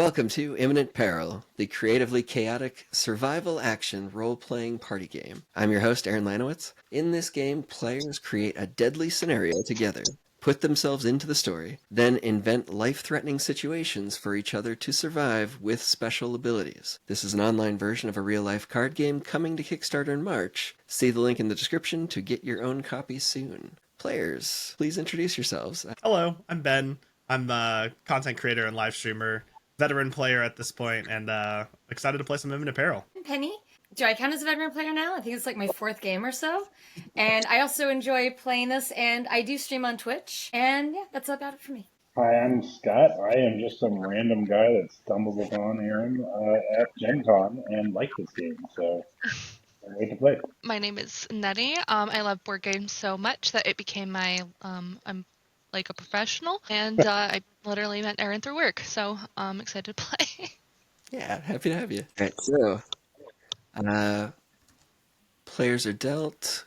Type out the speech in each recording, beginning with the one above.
Welcome to Imminent Peril, the creatively chaotic survival action role-playing party game. I'm your host, Aaron Lanowitz. In this game, players create a deadly scenario together, put themselves into the story, then invent life-threatening situations for each other to survive with special abilities. This is an online version of a real-life card game coming to Kickstarter in March. See the link in the description to get your own copy soon. Players, please introduce yourselves. Hello, I'm Ben. I'm a content creator and live streamer, veteran player at this point, and excited to play some Imminent Peril. I'm Penny. Do I count as a veteran player now? I think it's like my fourth game or so. And I also enjoy playing this, and I do stream on Twitch. And yeah, that's about it for me. Hi, I'm Scott. I am just some random guy that stumbled upon Aaron at Gen Con and liked this game, so I can't wait to play. My name is Netty. I love board games so much that it became my, I'm like a professional, and I literally met Aaron through work, so I'm excited to play. Yeah, happy to have you. All right, so players are dealt.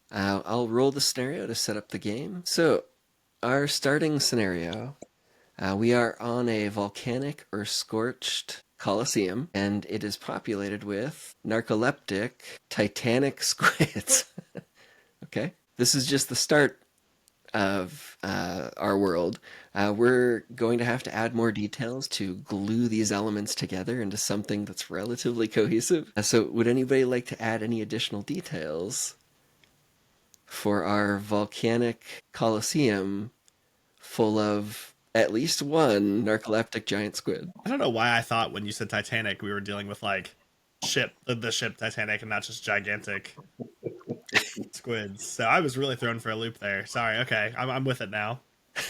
I'll roll the scenario to set up the game. So, our starting scenario, we are on a volcanic or scorched Colosseum, and it is populated with Narcoleptic Titanic Squids. Okay? This is just the start of our world. We're going to have to add more details to glue these elements together into something that's relatively cohesive. So would anybody like to add any additional details for our volcanic Colosseum full of at least one narcoleptic giant squid? I don't know why I thought when you said Titanic we were dealing with like the ship Titanic and not just gigantic squids. So I was really thrown for a loop there. Sorry. Okay, I'm with it now.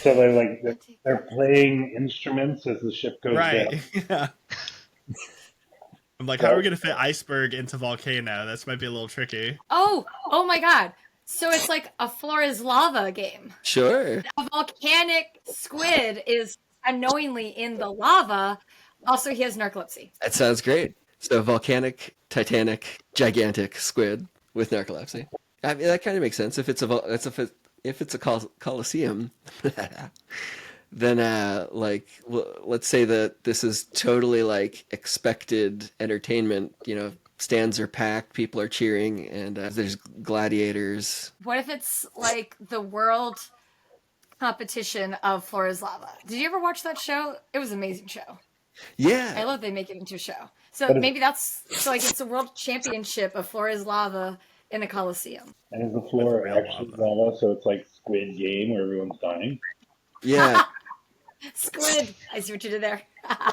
So they're playing instruments as the ship goes Right. down. Yeah. I'm like, how are we gonna fit iceberg into volcano? This might be a little tricky. Oh my god. So it's like a floor is lava game. Sure. A volcanic squid is unknowingly in the lava. Also, he has narcolepsy. That sounds great. So volcanic, titanic, gigantic squid with narcolepsy. I mean, that kind of makes sense. If it's a Colosseum, then let's say that this is totally like expected entertainment. You know, stands are packed, people are cheering, and there's gladiators. What if it's like the world competition of floor is lava? Did you ever watch that show? It was an amazing show. Yeah, I love they make it into a show. So maybe it's the world championship of floor is lava in a Colosseum. And is the floor actually lava, so it's like Squid Game where everyone's dying? Yeah. Squid! I see what you did there.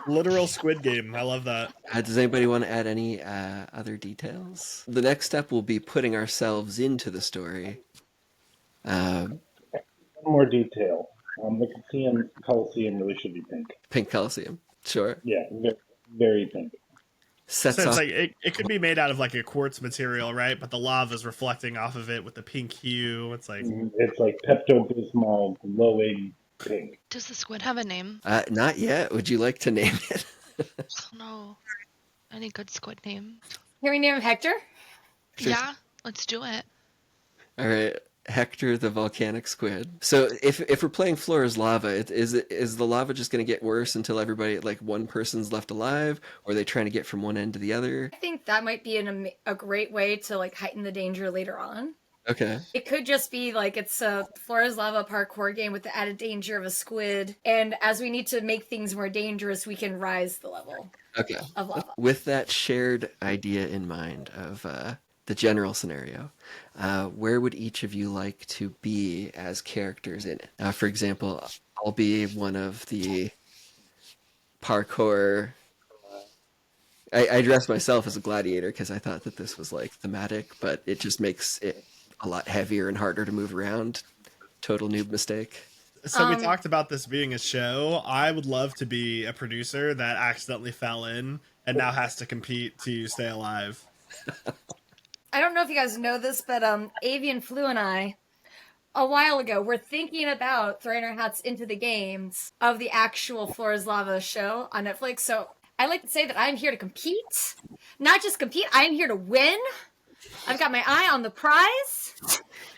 Literal Squid Game. I love that. Does anybody want to add any other details? The next step will be putting ourselves into the story. One more detail. The Colosseum really should be pink. Pink Colosseum. Sure. Yeah, very pink. So it's like it could be made out of like a quartz material, right? But the lava is reflecting off of it with the pink hue. It's like Pepto-Bismol glowing pink. Does the squid have a name? Not yet. Would you like to name it? Oh no. Any good squid name? Can we name him Hector? Sure. Yeah, let's do it. All right, Hector the volcanic squid. So if we're playing floor is lava, is the lava just going to get worse until everybody, like one person's left alive, or are they trying to get from one end to the other? I think that might be a great way to like heighten the danger later on. Okay. It could just be like it's a floor is lava parkour game with the added danger of a squid, and as we need to make things more dangerous, we can rise the level of lava. With that shared idea in mind of the general scenario, where would each of you like to be as characters in it? For example, I'll be one of the parkour. I dressed myself as a gladiator because I thought that this was like thematic, but it just makes it a lot heavier and harder to move around. Total noob mistake. So we talked about this being a show. I would love to be a producer that accidentally fell in and now has to compete to stay alive. I don't know if you guys know this, but Avian Flu and I, a while ago, were thinking about throwing our hats into the games of the actual Floor is Lava show on Netflix. So I like to say that I'm here to compete. Not just compete, I'm here to win. I've got my eye on the prize,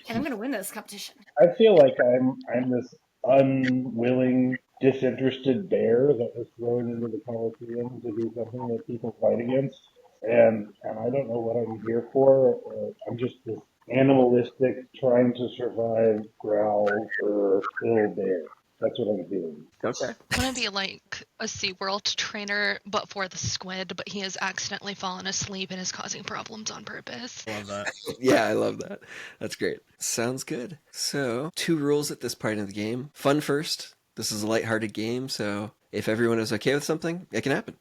and I'm going to win this competition. I feel like I'm this unwilling disinterested bear that was thrown into the Colosseum to do something that people fight against. And I don't know what I'm here for. I'm just this animalistic, trying to survive, growl, little bear. That's what I'm feeling. Okay. I want to be like a SeaWorld trainer, but for the squid, but he has accidentally fallen asleep and is causing problems on purpose. Love that. Yeah, I love that. That's great. Sounds good. So, 2 rules at this part of the game. Fun first. This is a lighthearted game, so if everyone is okay with something, it can happen.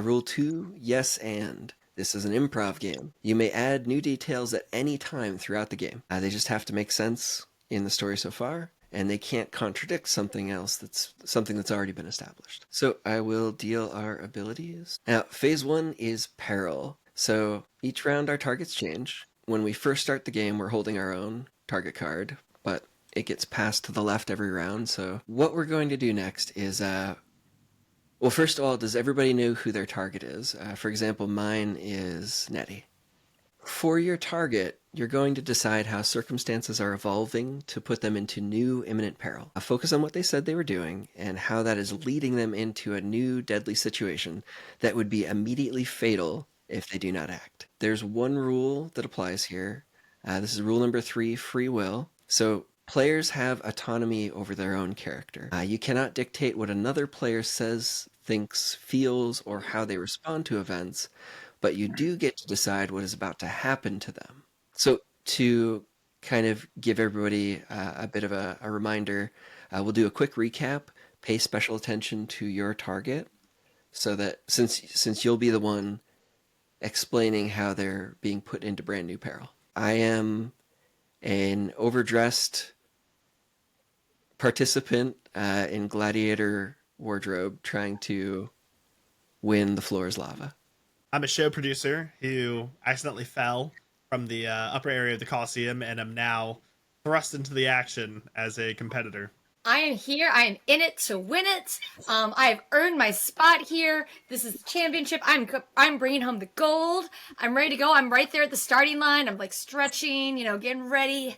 Rule 2, yes and. This is an improv game. You may add new details at any time throughout the game. They just have to make sense in the story so far, and they can't contradict something that's already been established. So I will deal our abilities. Now, phase 1 is peril. So each round our targets change. When we first start the game, we're holding our own target card, but it gets passed to the left every round. So what we're going to do next is well, first of all, does everybody know who their target is? For example, mine is Netty. For your target, you're going to decide how circumstances are evolving to put them into new imminent peril. Focus on what they said they were doing and how that is leading them into a new deadly situation that would be immediately fatal if they do not act. There's one rule that applies here. This is rule number 3, free will. So players have autonomy over their own character. You cannot dictate what another player says, thinks, feels, or how they respond to events, but you do get to decide what is about to happen to them. So to kind of give everybody a bit of a reminder, we'll do a quick recap, pay special attention to your target, so that since you'll be the one explaining how they're being put into brand new peril. I am an overdressed participant in gladiator wardrobe trying to win the floor is lava. I'm a show producer who accidentally fell from the upper area of the Colosseum and am now thrust into the action as a competitor. I am here. I am in it to win it. I have earned my spot here. This is the championship. I'm bringing home the gold. I'm ready to go. I'm right there at the starting line. I'm like stretching, getting ready,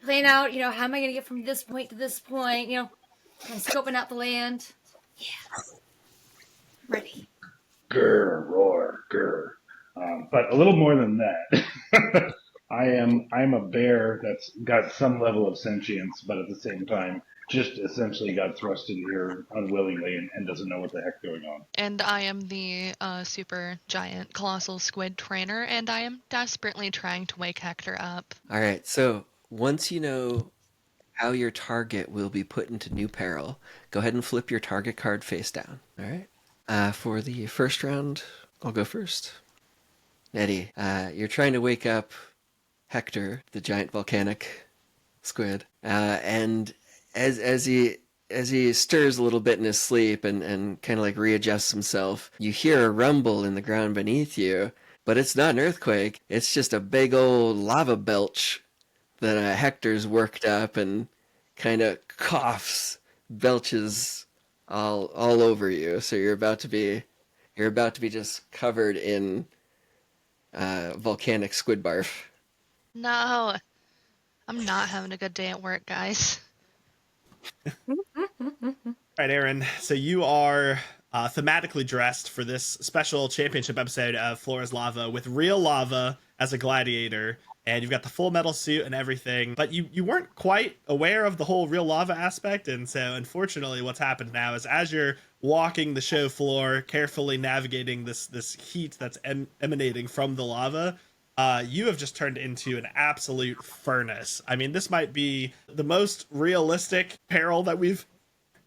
playing out, how am I going to get from this point to this point, kind of scoping out the land. Yeah. Ready. Grr, roar, grr. But a little more than that. I'm a bear that's got some level of sentience, but at the same time, just essentially got thrust in here unwillingly and doesn't know what the heck's going on. And I am the super giant colossal squid trainer, and I am desperately trying to wake Hector up. All right, so once you know how your target will be put into new peril, go ahead and flip your target card face down. All right. For the first round, I'll go first. Netty, you're trying to wake up Hector, the giant volcanic squid, and as he stirs a little bit in his sleep and kind of like readjusts himself, you hear a rumble in the ground beneath you, but it's not an earthquake. It's just a big old lava belch that Hector's worked up and kind of coughs, belches all over you. So you're about to be just covered in volcanic squid barf. No, I'm not having a good day at work, guys. All right, Aaron. So you are thematically dressed for this special championship episode of Floor is Lava with real lava as a gladiator, and you've got the full metal suit and everything, but you weren't quite aware of the whole real lava aspect, and so unfortunately what's happened now is as you're walking the show floor, carefully navigating this heat that's emanating from the lava, you have just turned into an absolute furnace. I mean, this might be the most realistic peril that we've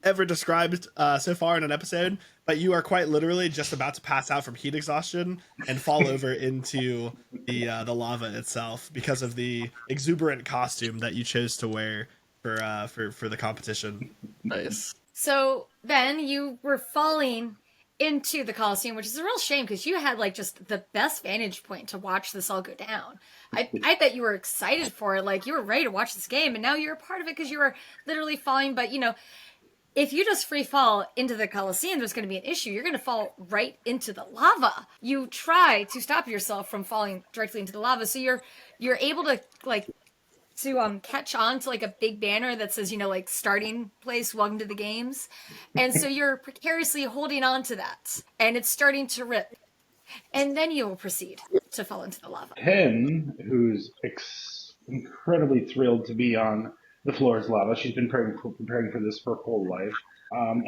ever described so far in an episode, but you are quite literally just about to pass out from heat exhaustion and fall over into the lava itself because of the exuberant costume that you chose to wear for the competition. Nice. So, Ben, you were falling into the Colosseum, which is a real shame because you had like just the best vantage point to watch this all go down. I bet you were excited for it, like you were ready to watch this game, and now you're a part of it because you were literally falling. But if you just free fall into the Colosseum, there's going to be an issue. You're going to fall right into the lava. You try to stop yourself from falling directly into the lava, so you're able to like to catch on to like a big banner that says, like starting place, welcome to the games. And so you're precariously holding on to that and it's starting to rip. And then you will proceed to fall into the lava. Penn, who's incredibly thrilled to be on the floor is lava, she's been preparing for this her whole life,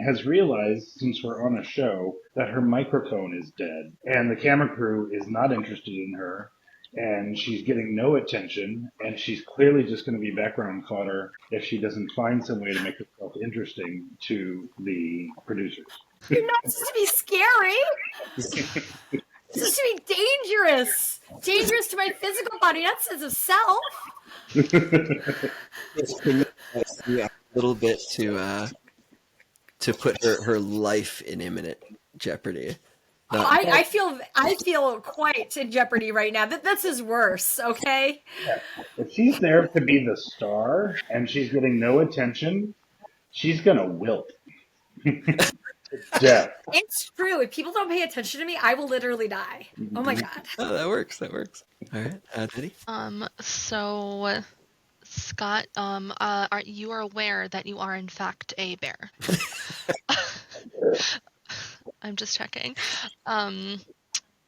has realized, since we're on a show, that her microphone is dead, and the camera crew is not interested in her, and she's getting no attention, and she's clearly just going to be background fodder if she doesn't find some way to make herself interesting to the producers. You're not supposed to be scary. This is to be dangerous. Dangerous to my physical body, not sense of self. A little bit to put her life in imminent jeopardy. I feel quite in jeopardy right now. This is worse, okay? If she's there to be the star and she's getting no attention, she's gonna wilt. Death. It's true. If people don't pay attention to me, I will literally die. Oh my god. Oh, that works. All right, Netty. So Scott, you are aware that you are in fact a bear. I'm just checking.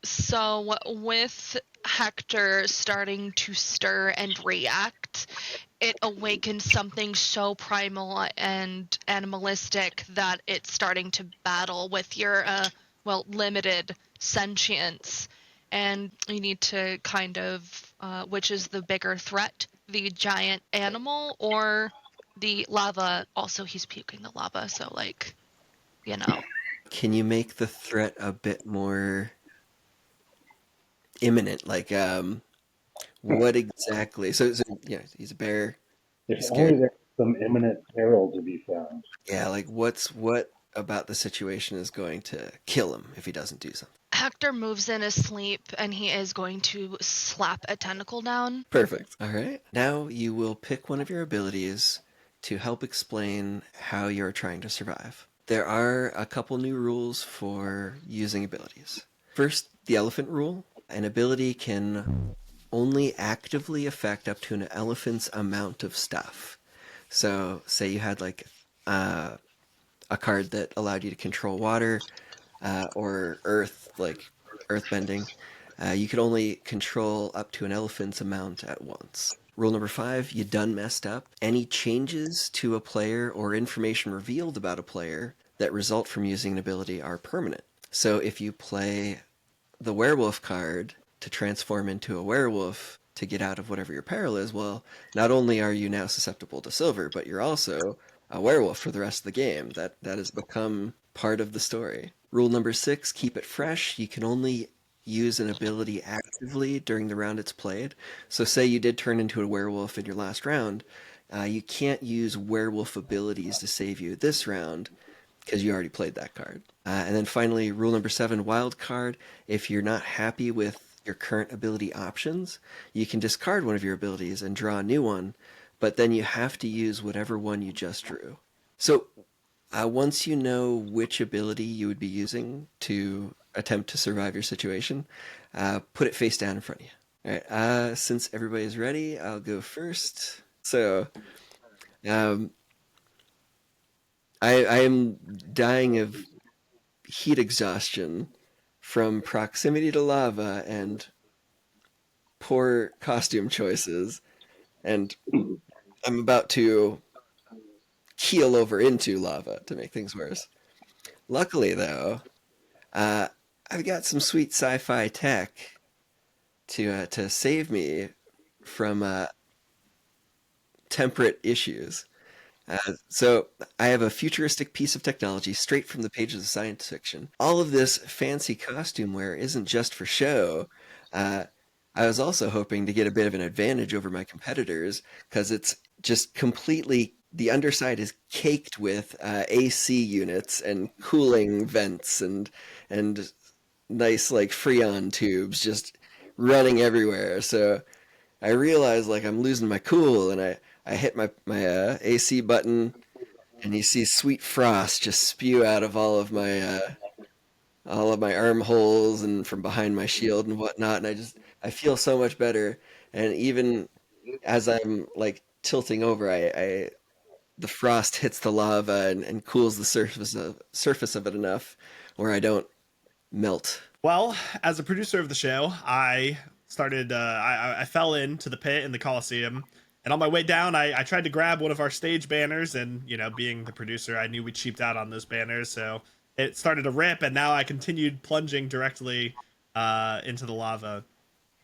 So with Hector starting to stir and react, it awakens something so primal and animalistic that it's starting to battle with your limited sentience, and you need to kind of which is the bigger threat, the giant animal or the lava. Also, he's puking the lava, so Can you make the threat a bit more imminent? Like, what exactly? So yeah, he's a bear. If Scared. only there's some imminent peril to be found. Yeah, like what about the situation is going to kill him if he doesn't do something? Hector moves in his sleep, and he is going to slap a tentacle down. Perfect. All right. Now you will pick one of your abilities to help explain how you're trying to survive. There are a couple new rules for using abilities. First, the elephant rule. An ability can only actively affect up to an elephant's amount of stuff. So, say you had like a card that allowed you to control water or earth, like earthbending. You could only control up to an elephant's amount at once. Rule number 5, you done messed up. Any changes to a player or information revealed about a player that result from using an ability are permanent. So if you play the werewolf card to transform into a werewolf to get out of whatever your peril is, well, not only are you now susceptible to silver, but you're also a werewolf for the rest of the game. That has become part of the story. Rule number 6, keep it fresh. You can only use an ability actively during the round it's played. So say you did turn into a werewolf in your last round, you can't use werewolf abilities to save you this round because you already played that card. And then finally, rule number 7, wild card. If you're not happy with your current ability options, you can discard one of your abilities and draw a new one, but then you have to use whatever one you just drew. So once you know which ability you would be using to attempt to survive your situation, put it face down in front of you. All right, since everybody's ready, I'll go first. So, I am dying of heat exhaustion from proximity to lava and poor costume choices, and I'm about to keel over into lava to make things worse. Luckily, though, I've got some sweet sci-fi tech to save me from temperate issues. So I have a futuristic piece of technology straight from the pages of science fiction. All of this fancy costume wear isn't just for show. I was also hoping to get a bit of an advantage over my competitors because it's just completely, the underside is caked with AC units and cooling vents and nice like freon tubes just running everywhere. So I realize like I'm losing my cool, and I hit my AC button, and you see sweet frost just spew out of all of my armholes and from behind my shield and whatnot, and I feel so much better. And even as I'm like tilting over, the frost hits the lava and cools the surface of it enough where I don't melt. Well, as a producer of the show, I started. I fell into the pit in the Colosseum, and on my way down, I tried to grab one of our stage banners, and being the producer, I knew we cheaped out on those banners, so it started to rip, and now I continued plunging directly into the lava.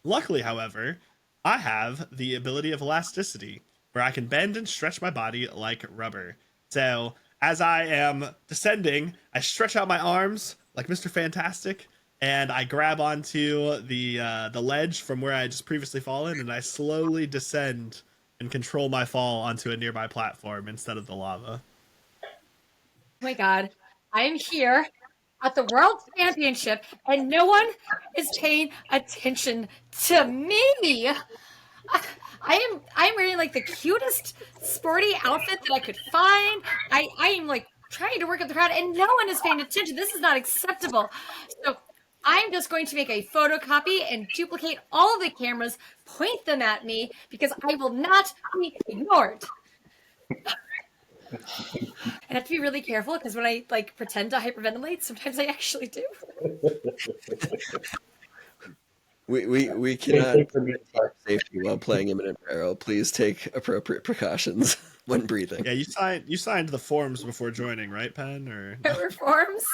Luckily, however, I have the ability of elasticity, where I can bend and stretch my body like rubber. So as I am descending, I stretch out my arms like Mr. Fantastic, and I grab onto the ledge from where I had just previously fallen, and I slowly descend and control my fall onto a nearby platform instead of the lava. Oh my god. I'm here at the World Championship and no one is paying attention to me. I'm wearing like the cutest sporty outfit that I could find. I am like trying to work up the crowd and no one is paying attention. This is not acceptable. So I'm just going to make a photocopy and duplicate all of the cameras, point them at me because I will not be ignored. I have to be really careful because when I like pretend to hyperventilate, sometimes I actually do. We cannot safety while playing Imminent Peril. Please take appropriate precautions when breathing. Yeah, you signed the forms before joining, right, Pen? Or Reforms.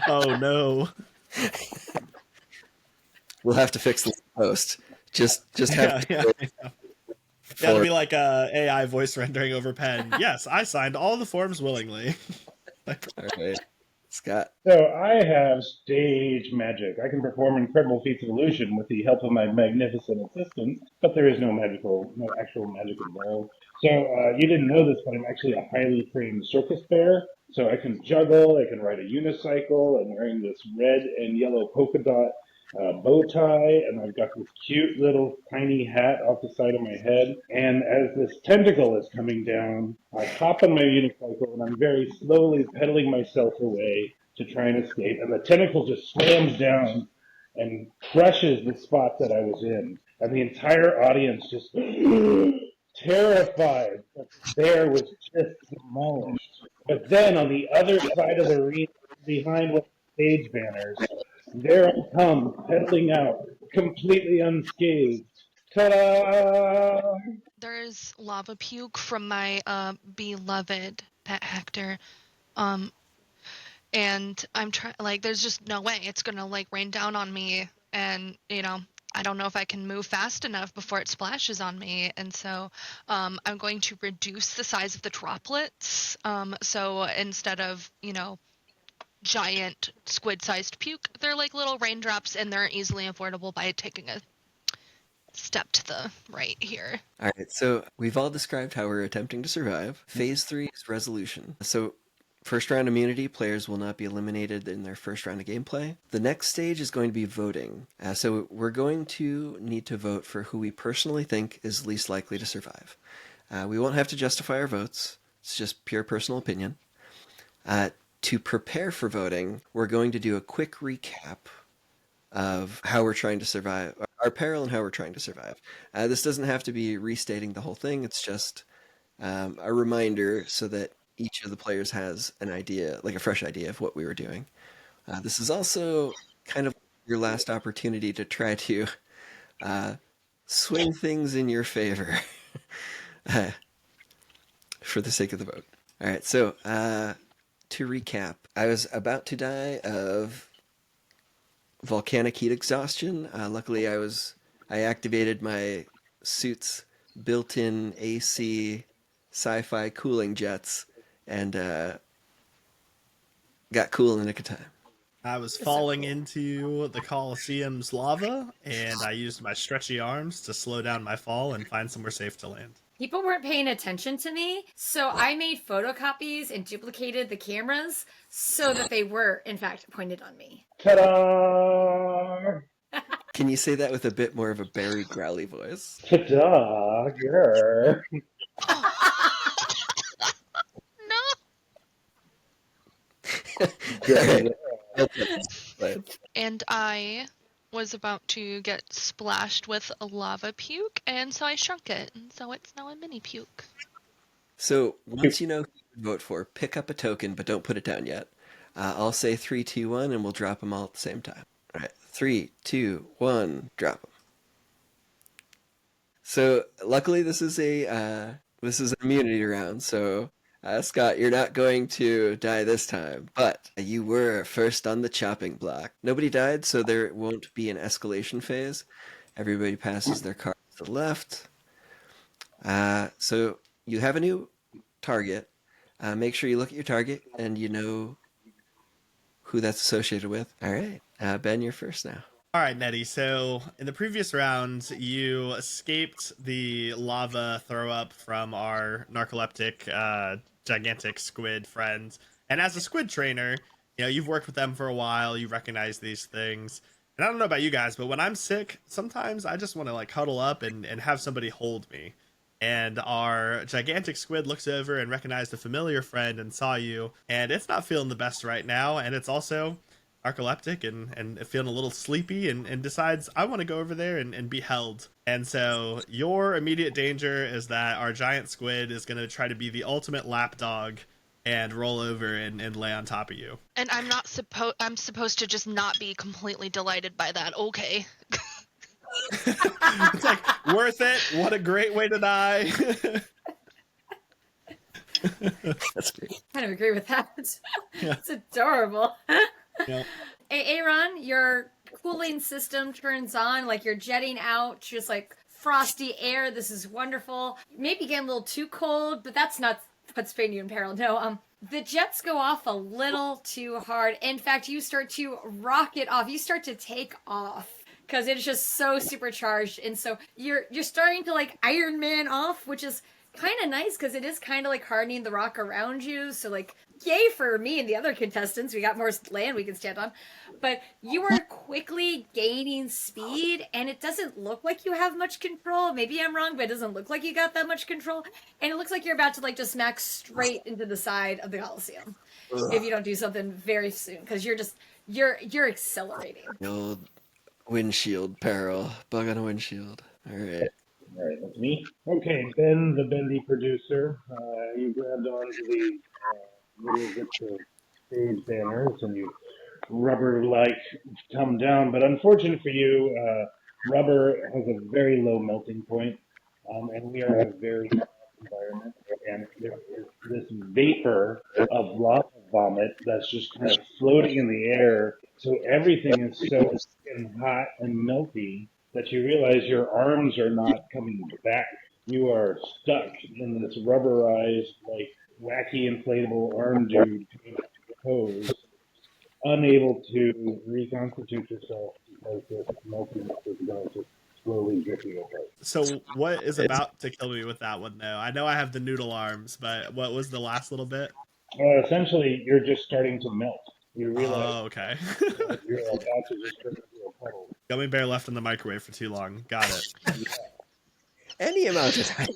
oh no. We'll have to fix this post. Just have Yeah. Yeah, it'll be like AI voice rendering over Pen. Yes, I signed all the forms willingly. All right, Scott. So I have stage magic. I can perform incredible feats of illusion with the help of my magnificent assistant, but there is no actual magic involved. So you didn't know this, but I'm actually a highly trained circus bear. So I can juggle, I can ride a unicycle. I'm wearing this red and yellow polka dot bow tie, and I've got this cute little tiny hat off the side of my head. And as this tentacle is coming down, I hop on my unicycle and I'm very slowly pedaling myself away to try and escape. And the tentacle just slams down and crushes the spot that I was in. And the entire audience just terrified that the bear was just demolished. But then on the other side of the arena, behind one of the stage banners, there I come, pedaling out, completely unscathed. Ta-da! There's lava puke from my beloved pet Hector. Um, and I'm trying, like, there's just no way it's gonna like rain down on me, and I don't know if I can move fast enough before it splashes on me, and so I'm going to reduce the size of the droplets. So instead of giant squid-sized puke, they're like little raindrops, and they're easily avoidable by taking a step to the right here. All right, so we've all described how we're attempting to survive. Phase 3 is resolution. So first round immunity, players will not be eliminated in their first round of gameplay. The next stage is going to be voting. So we're going to need to vote for who we personally think is least likely to survive. We won't have to justify our votes. It's just pure personal opinion. To prepare for voting, we're going to do a quick recap of how we're trying to survive, our peril and how we're trying to survive. This doesn't have to be restating the whole thing. It's just a reminder so that each of the players has an idea, like a fresh idea of what we were doing. This is also kind of your last opportunity to try to swing things in your favor for the sake of the vote. All right, so to recap, I was about to die of volcanic heat exhaustion. Luckily, I activated my suit's built-in AC sci-fi cooling jets and got cool in the nick of time. I was falling into the Colosseum's lava, and I used my stretchy arms to slow down my fall and find somewhere safe to land. People weren't paying attention to me, so I made photocopies and duplicated the cameras so that they were, in fact, pointed on me. Ta-da! Can you say that with a bit more of a Barry Growly voice? Ta-da! Grr. No. All right. And I was about to get splashed with a lava puke, and so I shrunk it, and so it's now a mini puke. So once you know who you vote for, pick up a token, but don't put it down yet. I'll say 3, 2, 1, and we'll drop them all at the same time. All right, 3, 2, 1, drop them. So luckily, this is an immunity round. So Scott, you're not going to die this time, but you were first on the chopping block. Nobody died, so there won't be an escalation phase. Everybody passes their cards to the left. So you have a new target. Make sure you look at your target and you know who that's associated with. All right, Ben, you're first now. All right, Netty. So in the previous round, you escaped the lava throw up from our narcoleptic gigantic squid friend. And as a squid trainer, you've worked with them for a while. You recognize these things. And I don't know about you guys, but when I'm sick, sometimes I just want to like huddle up and have somebody hold me. And our gigantic squid looks over and recognized a familiar friend and saw you. And it's not feeling the best right now. And it's also narcoleptic and feeling a little sleepy and decides I want to go over there and be held. And so your immediate danger is that our giant squid is going to try to be the ultimate lapdog and roll over and lay on top of you. And I'm supposed to just not be completely delighted by that. Okay. It's like, worth it. What a great way to die. That's great. I kind of agree with that. Yeah. It's adorable. Yep. Aaron, your cooling system turns on, like you're jetting out, just like frosty air. This is wonderful. Maybe getting a little too cold, but that's not what's putting you in peril. No, the jets go off a little too hard. In fact, you start to rocket off. You start to take off because it's just so supercharged, and so you're starting to like Iron Man off, which is kind of nice because it is kind of like hardening the rock around you. So like, yay for me and the other contestants. We got more land we can stand on. But you are quickly gaining speed, and it doesn't look like you have much control. Maybe I'm wrong, but it doesn't look like you got that much control. And it looks like you're about to like just smack straight into the side of the Colosseum if you don't do something very soon, because you're accelerating. The old windshield peril. Bug on a windshield. All right. All right, that's me. Okay, Ben, the bendy producer, you grabbed onto the little bits of stage banners and you rubber-like come down. But unfortunate for you, rubber has a very low melting point, and we are in a very hot environment. And there is this vapor of lava vomit that's just kind of floating in the air. So everything is so hot and melty that you realize your arms are not coming back. You are stuck in this rubberized, like wacky inflatable arm dude pose, unable to reconstitute yourself because this meltiness is going to slowly get you apart. So what is about to kill me with that one, though? I know I have the noodle arms, but what was the last little bit? Essentially, you're just starting to melt. You realize Oh, okay. you're about to just turn into a puddle. Gummy bear left in the microwave for too long. Got it. Any amount of time.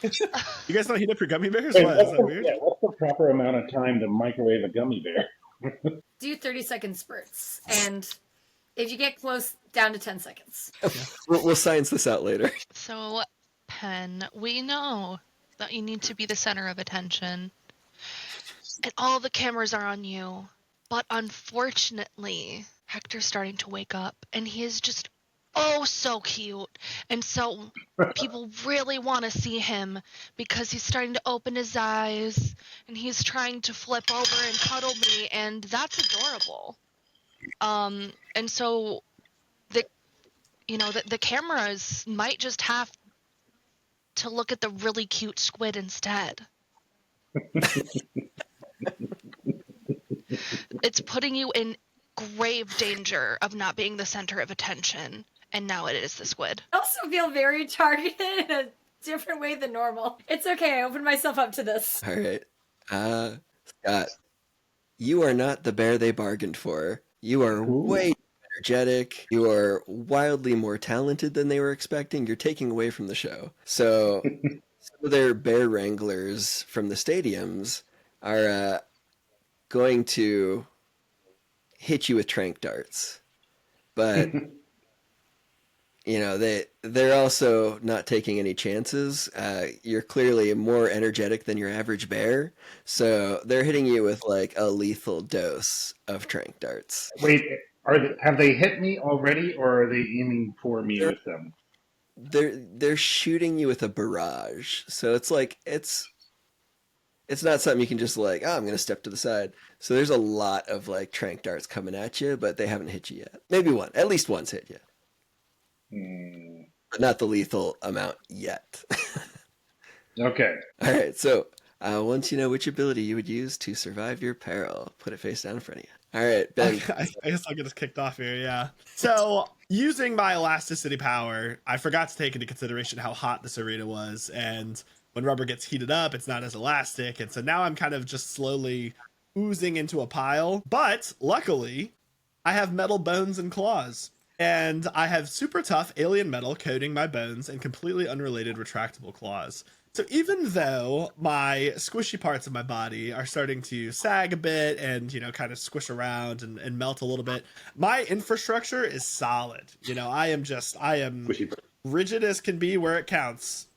You guys don't heat up your gummy bears? Hey, What? Is that weird? what's the proper amount of time to microwave a gummy bear? Do 30-second spurts, and if you get close, down to 10 seconds. We'll science this out later. So, Pen, we know that you need to be the center of attention. And all the cameras are on you. But unfortunately, Hector's starting to wake up, and he is just oh so cute. And so people really want to see him because he's starting to open his eyes, and he's trying to flip over and cuddle me, and that's adorable. And so the cameras might just have to look at the really cute squid instead. It's putting you in grave danger of not being the center of attention, and now it is the squid. I also feel very targeted in a different way than normal. It's okay, I opened myself up to this. All right. Scott, you are not the bear they bargained for. You are way energetic. You are wildly more talented than they were expecting. You're taking away from the show. So some of their bear wranglers from the stadiums are going to hit you with trank darts. but they're also not taking any chances. You're clearly more energetic than your average bear, so they're hitting you with like a lethal dose of trank darts. Wait, have they hit me already, or are they aiming for me with them? They're shooting you with a barrage, so it's like it's not something you can just like, oh, I'm gonna step to the side. So there's a lot of like trank darts coming at you, but they haven't hit you yet. Maybe one, at least one's hit you, but not the lethal amount yet. Okay. All right, so once you know which ability you would use to survive your peril, put it face down in front of you. All right, Ben. I guess I'll get us kicked off here, yeah. So, using my elasticity power, I forgot to take into consideration how hot this arena was, and when rubber gets heated up, it's not as elastic, and so now I'm kind of just slowly oozing into a pile. But, luckily, I have metal bones and claws. And I have super tough alien metal coating my bones and completely unrelated retractable claws. So even though my squishy parts of my body are starting to sag a bit and, kind of squish around and melt a little bit, my infrastructure is solid. I am rigid as can be where it counts.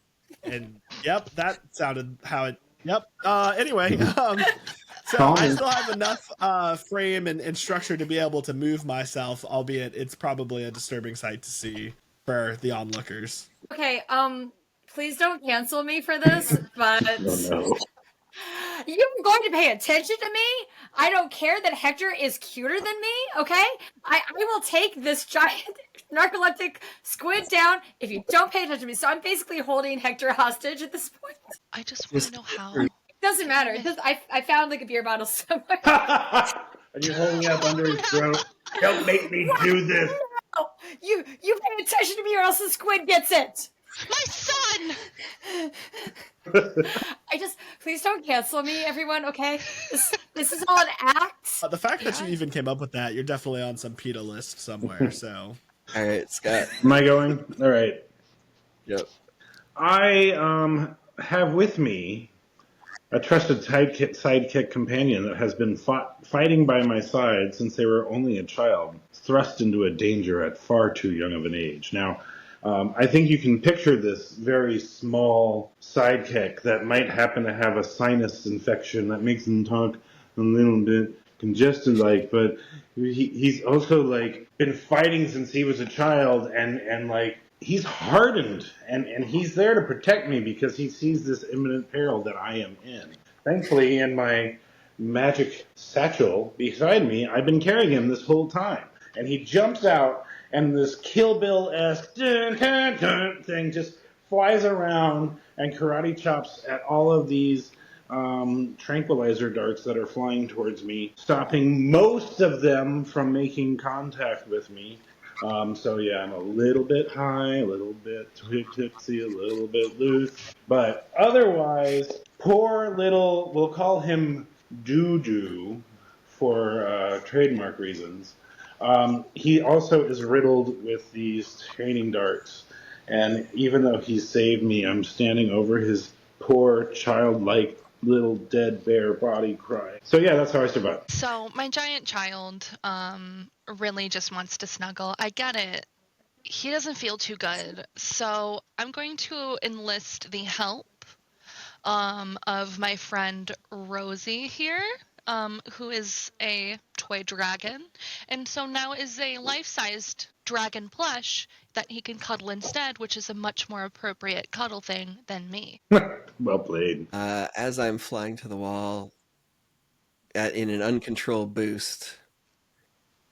And yep, that sounded how it, yep. Anyway, so I still have enough frame and structure to be able to move myself, albeit it's probably a disturbing sight to see for the onlookers. Okay, please don't cancel me for this, but Oh, no. you're going to pay attention to me. I don't care that Hector is cuter than me, okay? I will take this giant narcoleptic squid down if you don't pay attention to me. So I'm basically holding Hector hostage at this point. I just want to know how. It doesn't matter. I found like a beer bottle somewhere. Are you holding it up under his throat? Don't make me do this. No, you pay attention to me or else the squid gets it. My son! Please don't cancel me, everyone, okay? This is all an act. The fact that you even came up with that, you're definitely on some PETA list somewhere, so. All right, Scott. Am I going? All right. Yep. I have with me a trusted sidekick companion that has been fighting by my side since they were only a child, thrust into a danger at far too young of an age. Now, I think you can picture this very small sidekick that might happen to have a sinus infection that makes him talk a little bit congested like, but he's also like been fighting since he was a child and like he's hardened and he's there to protect me because he sees this imminent peril that I am in. Thankfully, in my magic satchel beside me, I've been carrying him this whole time. And he jumps out, and this Kill Bill-esque thing just flies around and karate chops at all of these tranquilizer darts that are flying towards me, stopping most of them from making contact with me. So yeah, I'm a little bit high, a little bit tipsy, a little bit loose. But otherwise, poor little, we'll call him Doo-Doo for trademark reasons. He also is riddled with these training darts. And even though he saved me, I'm standing over his poor, childlike little dead bear body crying. So yeah, that's how I survived. So my giant child really just wants to snuggle. I get it. He doesn't feel too good. So I'm going to enlist the help of my friend Rosie here, who is a toy dragon, and so now is a life-sized dragon plush that he can cuddle instead, which is a much more appropriate cuddle thing than me. Well played. As I'm flying to the wall in an uncontrolled boost,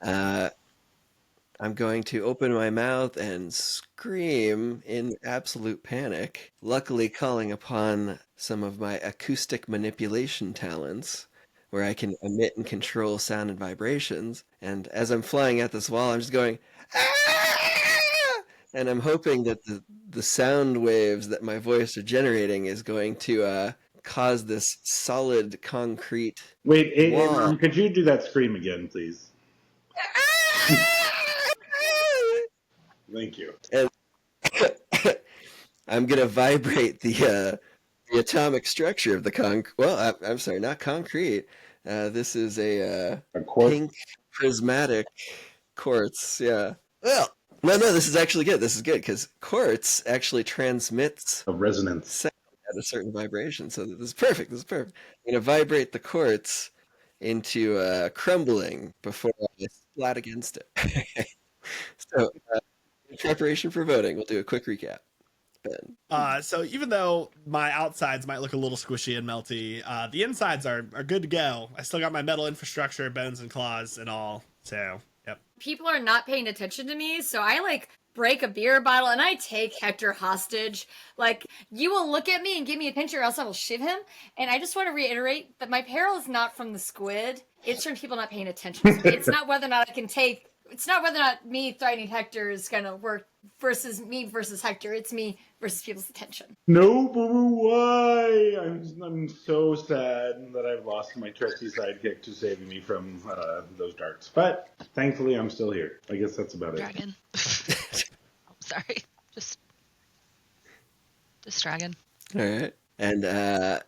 I'm going to open my mouth and scream in absolute panic, luckily calling upon some of my acoustic manipulation talents, where I can emit and control sound and vibrations. And as I'm flying at this wall, I'm just going, "Ah!" And I'm hoping that the sound waves that my voice are generating is going to cause this solid concrete Wait, wall. could you do that scream again, please? Thank you. And I'm gonna vibrate the atomic structure of the I'm sorry, not concrete. This is a A quartz? pink prismatic quartz, yeah. Well, no, this is actually good. This is good because quartz actually transmits Of resonance. sound at a certain vibration. So this is perfect. This is perfect. I'm going to vibrate the quartz into crumbling before I splat against it. So, in preparation for voting, we'll do a quick recap. Ben. So even though my outsides might look a little squishy and melty, the insides are good to go. I still got my metal infrastructure, bones and claws and all. So, yep. People are not paying attention to me, so I like break a beer bottle and I take Hector hostage. Like, you will look at me and give me a pinch or else I will shiv him. And I just want to reiterate that my peril is not from the squid. It's from people not paying attention. It's not whether or not I can take, it's not whether or not me threatening Hector is going to work versus me versus Hector. It's me versus people's attention. No, boo, why? I'm so sad that I've lost my trusty sidekick to saving me from those darts. But thankfully, I'm still here. I guess that's about it. Dragon. Sorry. Just dragon. All right. And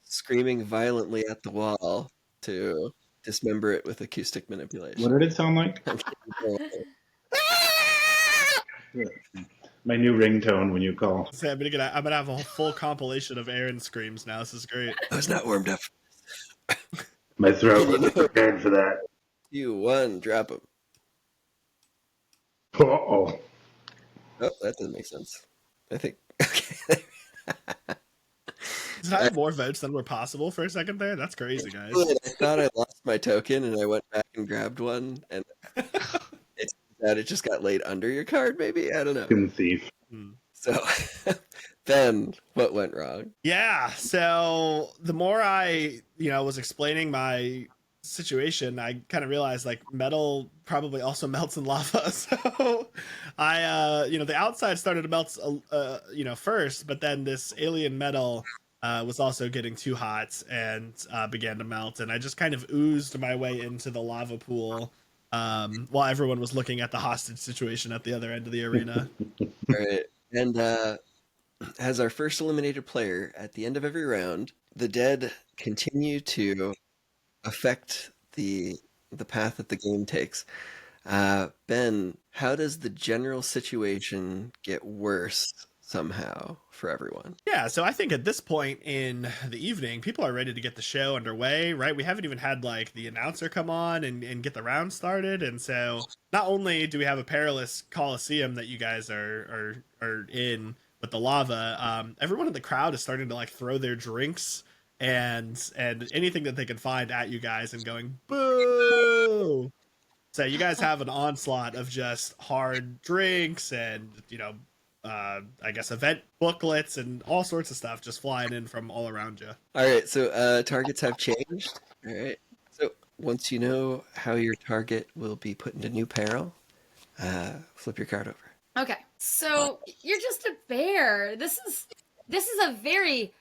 screaming violently at the wall to dismember it with acoustic manipulation. What did it sound like? My new ringtone when you call. So I'm gonna have a full compilation of Aaron screams now. This is great. I was not warmed up. My throat wasn't prepared for that. 2, 1, drop him. Uh-oh. Oh, that doesn't make sense. I think. Okay. Did I have more votes than were possible for a second there? That's crazy, guys. I thought I lost my token, and I went back and grabbed one, and it just got laid under your card. Maybe I don't know. Fucking thief. So, Ben, what went wrong? Yeah. So the more I, was explaining my situation, I kind of realized like metal probably also melts in lava. So I, the outside started to melt, first, but then this alien metal was also getting too hot and began to melt, and I just kind of oozed my way into the lava pool while everyone was looking at the hostage situation at the other end of the arena. All right. And as our first eliminated player, at the end of every round, the dead continue to affect the path that the game takes. Ben, how does the general situation get worse somehow for everyone? Yeah, so I think at this point in the evening, people are ready to get the show underway, right? We haven't even had like the announcer come on and get the round started. And so not only do we have a perilous Colosseum that you guys are in with the lava, everyone in the crowd is starting to like throw their drinks and anything that they can find at you guys and going, boo! So you guys have an onslaught of just hard drinks and, I guess event booklets and all sorts of stuff just flying in from all around you. All right, so targets have changed. All right, so once you know how your target will be put into new peril, flip your card over. Okay, so you're just a bear. This is a very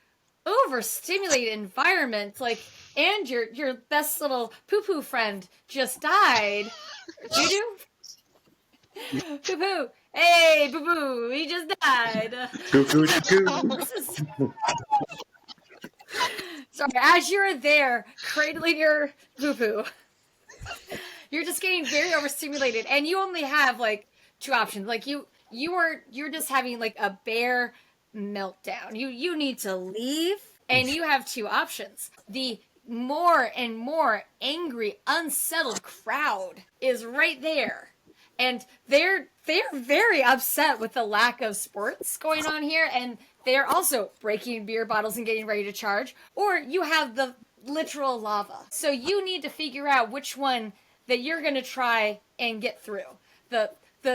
overstimulated environment. Like, and your best little poo-poo friend just died. Doo-doo? Poo-poo. Hey, boo-boo, he just died. This is... Sorry, as you're there, cradling your poo-poo, you're just getting very overstimulated, and you only have, like, 2 options. Like, you're just having, like, a bear meltdown. You need to leave, and you have 2 options. The more and more angry, unsettled crowd is right there. And they're very upset with the lack of sports going on here, and they're also breaking beer bottles and getting ready to charge. Or you have the literal lava. So you need to figure out which one that you're going to try and get through. The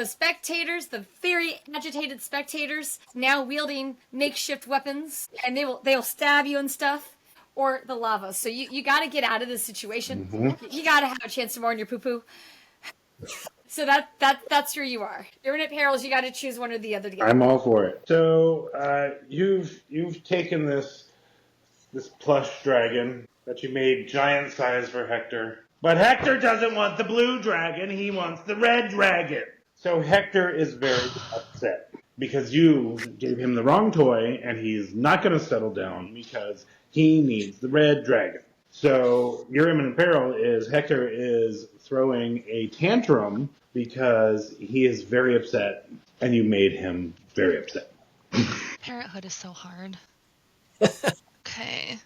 spectators, the very agitated spectators, now wielding makeshift weapons, and they'll stab you and stuff. Or the lava. So you got to get out of this situation. Mm-hmm. You got to have a chance to mourn your poo-poo. So that's where you are. You're in at perils. You got to choose one or the other. Together. I'm all for it. So you've taken this plush dragon that you made giant size for Hector, but Hector doesn't want the blue dragon. He wants the red dragon. So Hector is very upset because you gave him the wrong toy, and he's not going to settle down because he needs the red dragon. So your imminent peril is Hector is throwing a tantrum because he is very upset, and you made him very upset. Parenthood is so hard. Okay.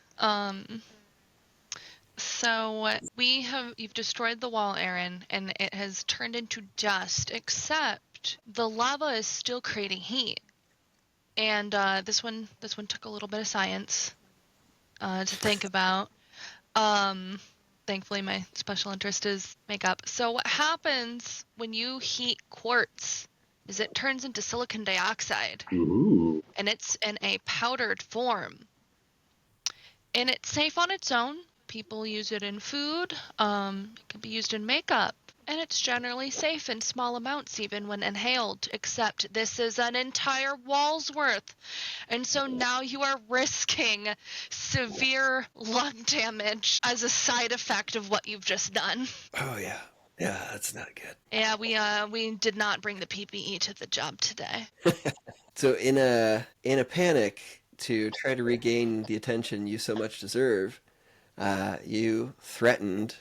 So you've destroyed the wall, Aaron, and it has turned into dust, except the lava is still creating heat. And this one took a little bit of science to think about. Thankfully, my special interest is makeup. So what happens when you heat quartz is it turns into silicon dioxide, Ooh. and it's in a powdered form. And it's safe on its own. People use it in food. It can be used in makeup. And it's generally safe in small amounts, even when inhaled, except this is an entire wall's worth. And so now you are risking severe lung damage as a side effect of what you've just done. Oh yeah, yeah, that's not good. Yeah, we did not bring the PPE to the job today. So in a panic to try to regain the attention you so much deserve, you threatened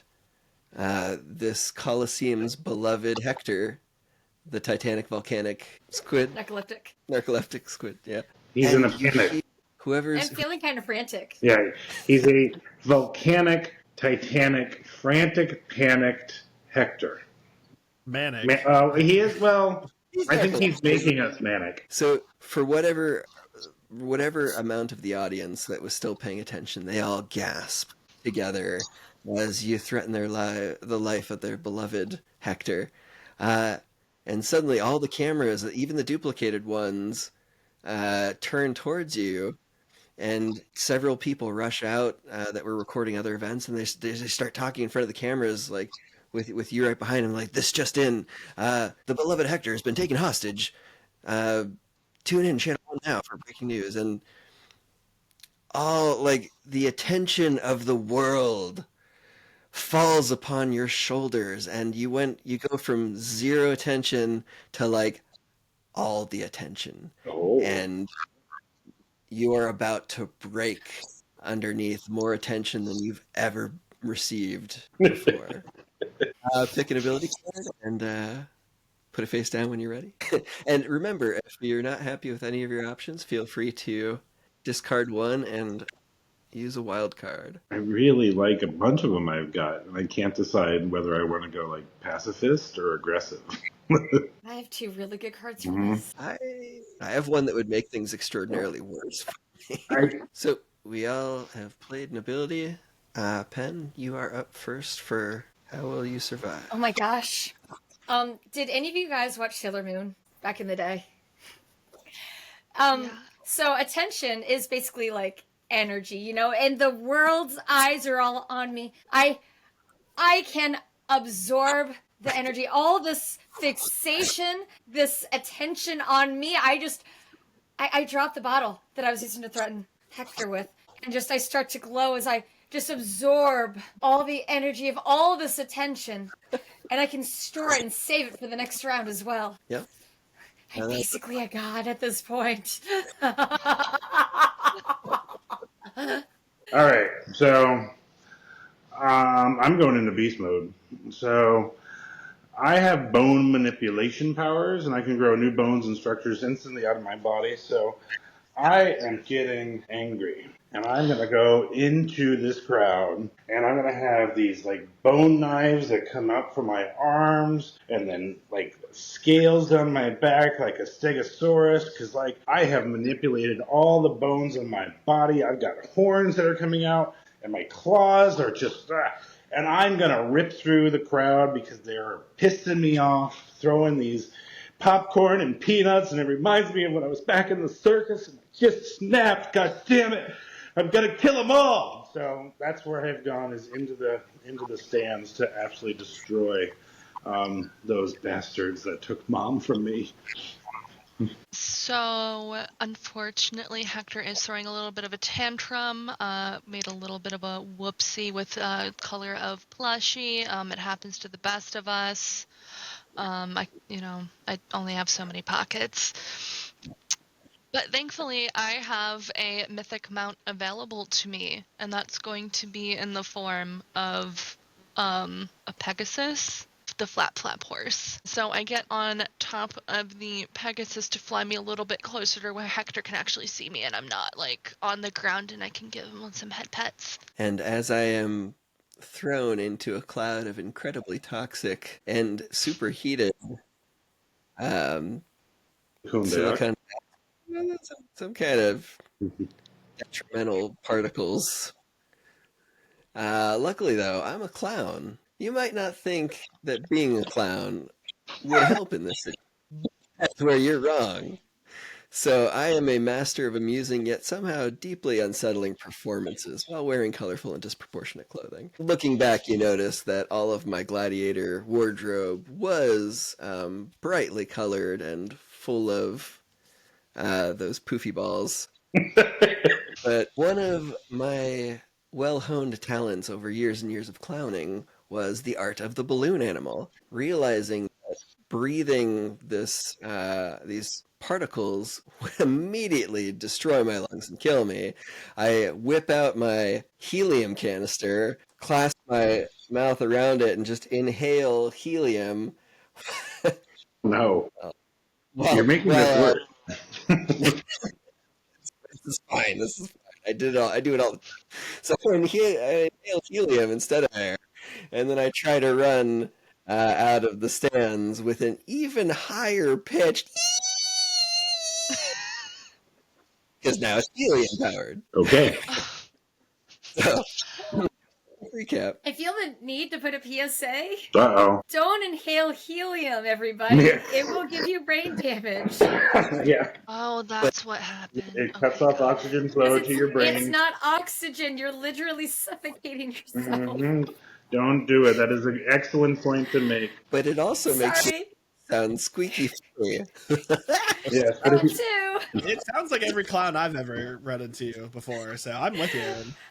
this Colosseum's beloved Hector, the Titanic volcanic squid, narcoleptic squid. Yeah, He's in a panic. Whoever's I'm feeling kind of frantic. Yeah, he's a volcanic, titanic, frantic, panicked Hector. Manic. He is, well, I think narcoleptic. he's making us manic. So for whatever amount of the audience that was still paying attention, they all gasped together as you threaten the life of their beloved Hector. And suddenly all the cameras, even the duplicated ones, turn towards you, and several people rush out that were recording other events, and they start talking in front of the cameras, like with you right behind them, like, "This just in, the beloved Hector has been taken hostage. Tune in Channel 1 now for breaking news." And all, like, the attention of the world falls upon your shoulders, and you go from zero attention to, like, all the attention. Oh. And you are about to break underneath more attention than you've ever received before. Pick an ability card and put a face down when you're ready. And remember, if you're not happy with any of your options, feel free to discard one and use a wild card. I really like a bunch of them I've got, and I can't decide whether I want to go like pacifist or aggressive. I have two really good cards for Mhm. this. I have one that would make things extraordinarily worse for me. So we all have played an ability. Pen, you are up first for How Will You Survive? Oh my gosh. Did any of you guys watch Sailor Moon back in the day? Yeah. So attention is basically like energy, you know, and the world's eyes are all on me. I can absorb the energy, all this fixation, this attention on me. I dropped the bottle that I was using to threaten Hector with, and I start to glow as I just absorb all the energy of all this attention, and I can store it and save it for the next round as well. Yeah. I'm basically a god at this point. All right, so I'm going into beast mode. So I have bone manipulation powers, and I can grow new bones and structures instantly out of my body. So I am getting angry, and I'm going to go into this crowd, and I'm going to have these like bone knives that come out from my arms, and then like scales down my back like a stegosaurus, because like I have manipulated all the bones in my body. I've got horns that are coming out, and my claws are just. And I'm going to rip through the crowd because they're pissing me off, throwing these popcorn and peanuts, and it reminds me of when I was back in the circus and I just snapped. God damn it! I'm gonna kill them all. So that's where I've gone, is into the stands to absolutely destroy those bastards that took Mom from me. So, unfortunately, Hector is throwing a little bit of a tantrum, made a little bit of a whoopsie with color of plushie. It happens to the best of us. I only have so many pockets. But thankfully, I have a mythic mount available to me, and that's going to be in the form of a Pegasus, the flap horse. So I get on top of the Pegasus to fly me a little bit closer to where Hector can actually see me, and I'm not like on the ground, and I can give him some head pets. And as I am thrown into a cloud of incredibly toxic and superheated um, Whom they are. silicon, some kind of detrimental particles. Luckily, though, I'm a clown. You might not think that being a clown would help in this situation. That's where you're wrong. So I am a master of amusing yet somehow deeply unsettling performances while wearing colorful and disproportionate clothing. Looking back, you notice that all of my gladiator wardrobe was brightly colored and full of those poofy balls. But one of my well-honed talents over years and years of clowning was the art of the balloon animal. Realizing that breathing these particles would immediately destroy my lungs and kill me, I whip out my helium canister, clasp my mouth around it, and just inhale helium. No, Well, you're making this work. This is fine. This is fine. I did it all. I do it all the time. So I inhale helium instead of air, and then I try to run out of the stands with an even higher pitched because now it's helium powered. Okay. So recap. I feel the need to put a PSA. Uh-oh. Don't inhale helium, everybody. Yeah. It will give you brain damage. Yeah. Oh, that's what happened. It Oh cuts my off God. oxygen flow to your brain. It's not oxygen. You're literally suffocating yourself. Mhm. Don't do it. That is an excellent point to make. But it also makes you Sorry. sound squeaky funny. Yes, but Me if you, too. It sounds like every clown I've ever run into before, so I'm with you.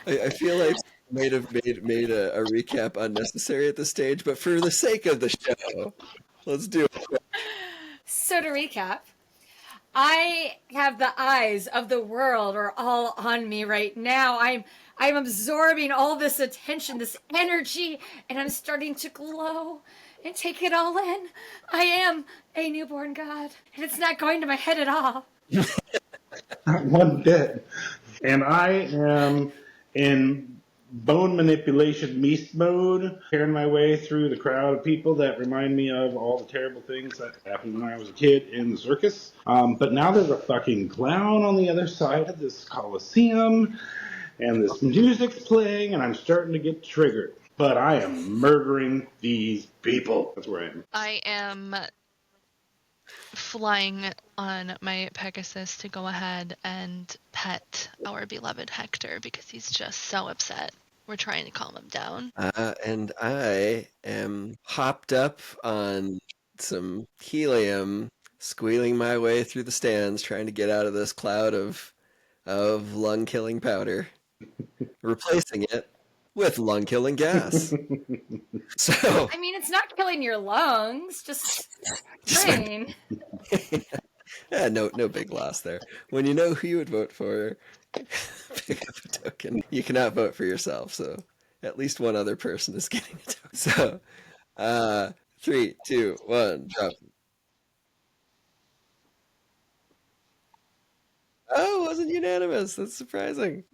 I feel like I might have made a recap unnecessary at this stage, but for the sake of the show, let's do it. So to recap, I have the eyes of the world are all on me right now. I'm absorbing all this attention, this energy, and I'm starting to glow and take it all in. I am a newborn god, and it's not going to my head at all. not one bit. And I am in bone manipulation beast mode, tearing my way through the crowd of people that remind me of all the terrible things that happened when I was a kid in the circus. But now there's a fucking clown on the other side of this Colosseum, and this music's playing, and I'm starting to get triggered. But I am murdering these people. That's where I am. I am flying on my Pegasus to go ahead and pet our beloved Hector because he's just so upset. We're trying to calm him down. And I am hopped up on some helium, squealing my way through the stands, trying to get out of this cloud of lung-killing powder, replacing it with lung-killing gas. So, I mean, it's not killing your lungs, just brain. yeah, no big loss there. When you know who you would vote for, pick up a token. You cannot vote for yourself, so at least one other person is getting a token. So, 3, 2, 1, drop. Oh, it wasn't unanimous. That's surprising.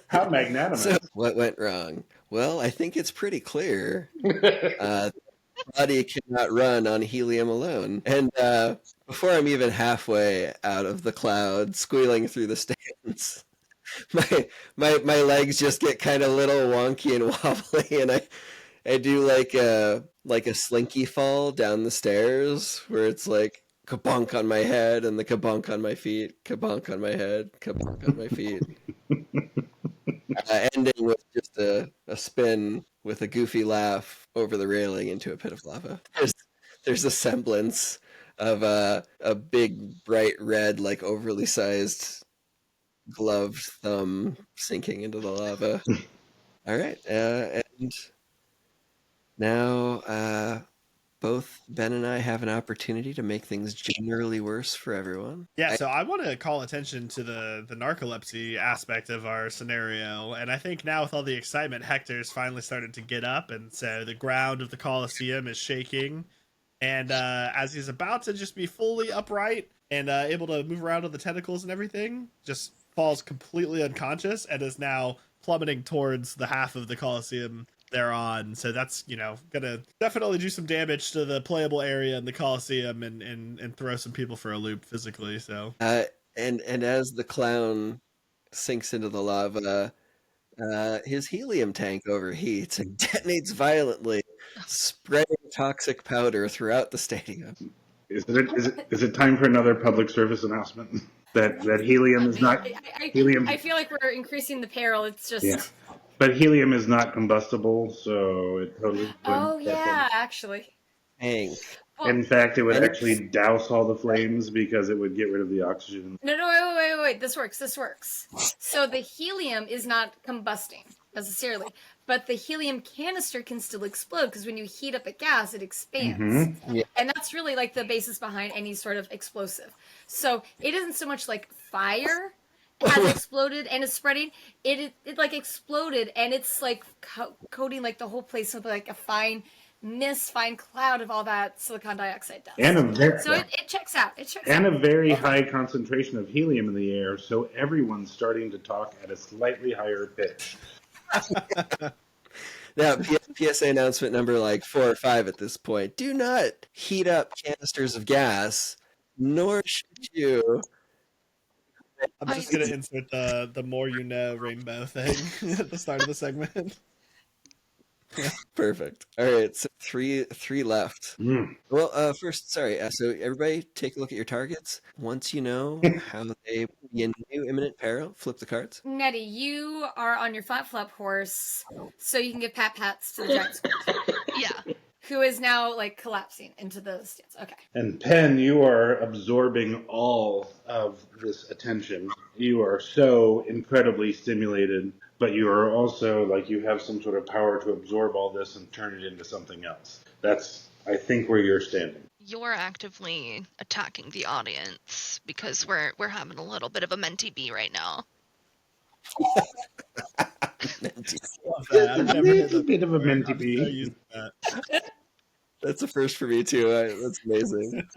How magnanimous. So, what went wrong? Well, I think it's pretty clear. Body cannot run on helium alone. And before I'm even halfway out of the cloud, squealing through the stands, my legs just get kind of little wonky and wobbly, and I do like a slinky fall down the stairs where it's like kabunk on my head and the kabunk on my feet, kabunk on my head, kabunk on my feet. Ending with just a spin with a goofy laugh over the railing into a pit of lava. There's a semblance of a big bright red, like overly sized gloved thumb sinking into the lava. All right, and now both Ben and I have an opportunity to make things generally worse for everyone. Yeah, so I want to call attention to the narcolepsy aspect of our scenario, and I think now with all the excitement, Hector's finally started to get up, and so the ground of the Colosseum is shaking, and as he's about to just be fully upright and able to move around on the tentacles and everything, just falls completely unconscious and is now plummeting towards the half of the Colosseum they're on. So that's, gonna definitely do some damage to the playable area in the Colosseum and throw some people for a loop physically. So And as the clown sinks into the lava, his helium tank overheats and detonates violently, spreading toxic powder throughout the stadium. Is it time for another public service announcement that helium is not helium? I feel like we're increasing the peril. It's just. Yeah, but helium is not combustible, so it totally. Oh yeah, actually. Hank. Well, In fact, it would And- actually douse all the flames because it would get rid of the oxygen. No, wait. This works. So the helium is not combusting necessarily, but the helium canister can still explode because when you heat up a gas, it expands. Mm-hmm. Yeah. And that's really like the basis behind any sort of explosive. So it isn't so much like fire has exploded and is spreading. It like exploded and it's like coating like the whole place with like a fine mist, fine cloud of all that silicon dioxide dust. So it checks out. And a very high concentration of helium in the air, so everyone's starting to talk at a slightly higher pitch. Now, PSA announcement number like 4 or 5 at this point. Do not heat up canisters of gas, nor should you. I'm just gonna insert the more you know rainbow thing at the start of the segment. Perfect. All right, so three left. Mm. Well, first, sorry. So everybody, take a look at your targets. Once you know how they be in new imminent peril, flip the cards. Netty, you are on your flap flap horse, so you can give pats to the giant squid, Yeah. who is now like collapsing into the stance. Okay. And Penn, you are absorbing all of this attention. You are so incredibly stimulated, but you are also like you have some sort of power to absorb all this and turn it into something else. That's, I think, where you're standing. You're actively attacking the audience because we're having a little bit of a mentee bee right now. Love that. I've never heard A bit of a before. mentee I'm so bee. used to that. That's a first for me too. That's amazing.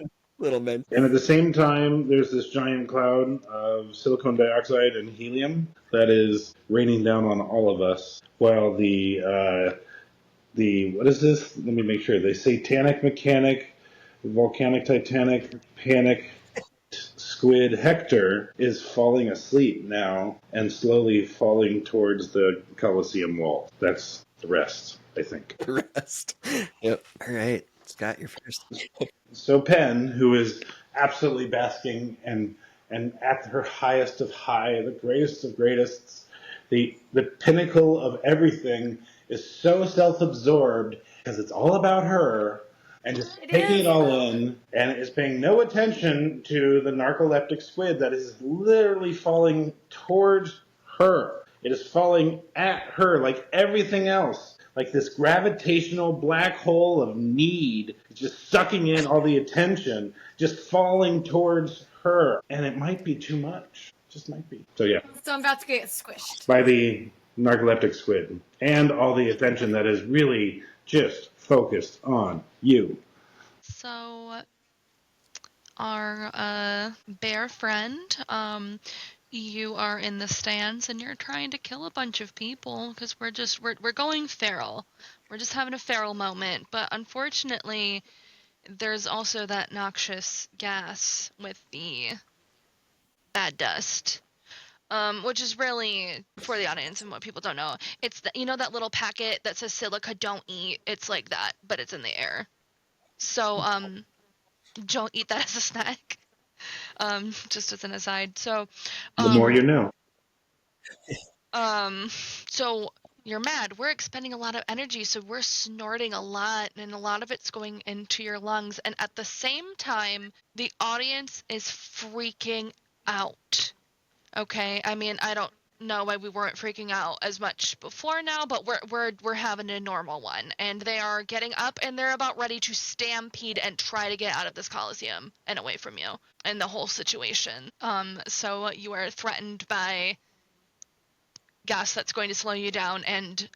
Little men. And at the same time, there's this giant cloud of silicon dioxide and helium that is raining down on all of us, while the what is this? Let me make sure. The Satanic Mechanic, Volcanic Titanic Panic Squid Hector is falling asleep now and slowly falling towards the Colosseum wall. That's the rest, I think. Rest. Yep. All right. Scott, you're first. So Penn, who is absolutely basking and at her highest of high, the greatest of greatests, the pinnacle of everything, is so self-absorbed because it's all about her and just taking it all in and is paying no attention to the narcoleptic squid that is literally falling towards her. It is falling at her like everything else. Like this gravitational black hole of need, just sucking in all the attention, just falling towards her. And it might be too much. Just might be. So yeah, So I'm about to get squished. by the narcoleptic squid. And all the attention that is really just focused on you. So, our bear friend, you are in the stands and you're trying to kill a bunch of people because we're going feral. We're just having a feral moment, but unfortunately, there's also that noxious gas with the bad dust. Which is really, for the audience and what people don't know, it's that little packet that says silica don't eat. It's like that, but it's in the air. So don't eat that as a snack. Just as an aside. So The more you know. so you're mad. We're expending a lot of energy, so we're snorting a lot, and a lot of it's going into your lungs. And at the same time, the audience is freaking out. Okay, I mean, I don't know why we weren't freaking out as much before now, but we're having a normal one, and they are getting up and they're about ready to stampede and try to get out of this Colosseum and away from you and the whole situation. So you are threatened by gas that's going to slow you down and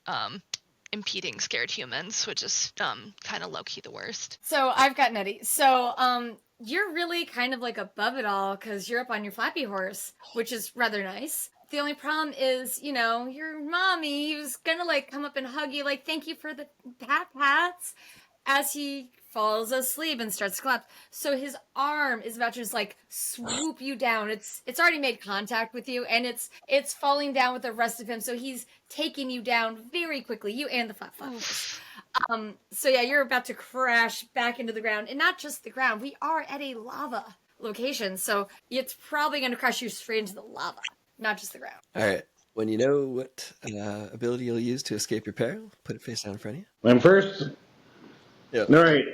impeding scared humans, which is kind of low-key the worst. So I've got Netty. So you're really kind of like above it all because you're up on your flappy horse, which is rather nice. The only problem is, you know, your mommy was gonna like come up and hug you, like thank you for the pats, as he falls asleep and starts to collapse. So his arm is about to just like swoop you down. It's already made contact with you, and it's falling down with the rest of him. So he's taking you down very quickly, you and the flap horse. So yeah, you're about to crash back into the ground, and not just the ground. We are at a lava location, so it's probably going to crush you straight into the lava, not just the ground. All right. When you know what ability you'll use to escape your peril, put it face down in front of you. I'm first. Yep. All right.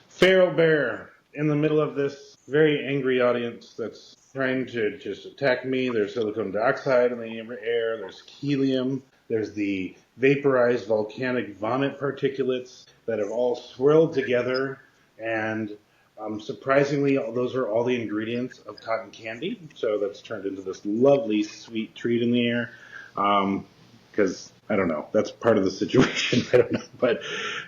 Feral bear in the middle of this very angry audience that's trying to just attack me. There's silicon dioxide in the air. There's helium. There's the vaporized volcanic vomit particulates that have all swirled together. And surprisingly, those are all the ingredients of cotton candy. So that's turned into this lovely, sweet treat in the air. Because, I don't know, that's part of the situation. I don't know. But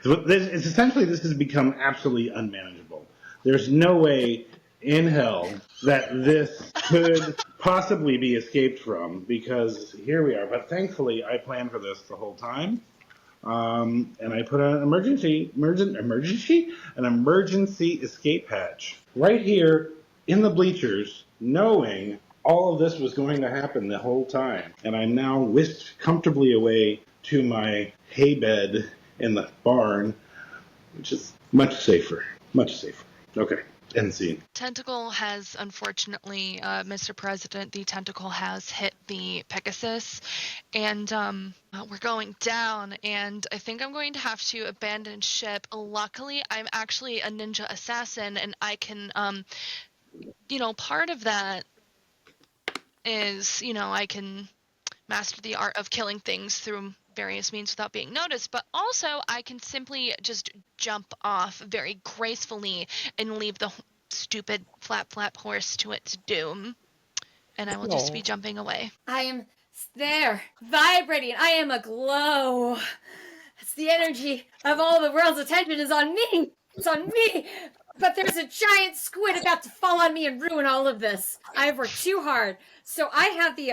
it's essentially, this has become absolutely unmanageable. There's no way in hell that this could possibly be escaped from, because here we are. But thankfully, I planned for this the whole time. And I put an emergency escape hatch right here in the bleachers, knowing all of this was going to happen the whole time. And I'm now whisked comfortably away to my hay bed in the barn, which is much safer. Much safer. Okay. End scene. Tentacle has, unfortunately, Mr. President, the tentacle has hit the Pegasus, and we're going down, and I think I'm going to have to abandon ship. Luckily, I'm actually a ninja assassin, and I can, part of that is, I can master the art of killing things through various means without being noticed, but also I can simply just jump off very gracefully and leave the stupid flap horse to its doom, and I will just be jumping away. I am there, vibrating. I am aglow. It's the energy of all the world's attention is on me. It's on me. But there's a giant squid about to fall on me and ruin all of this. I've worked too hard, so I have the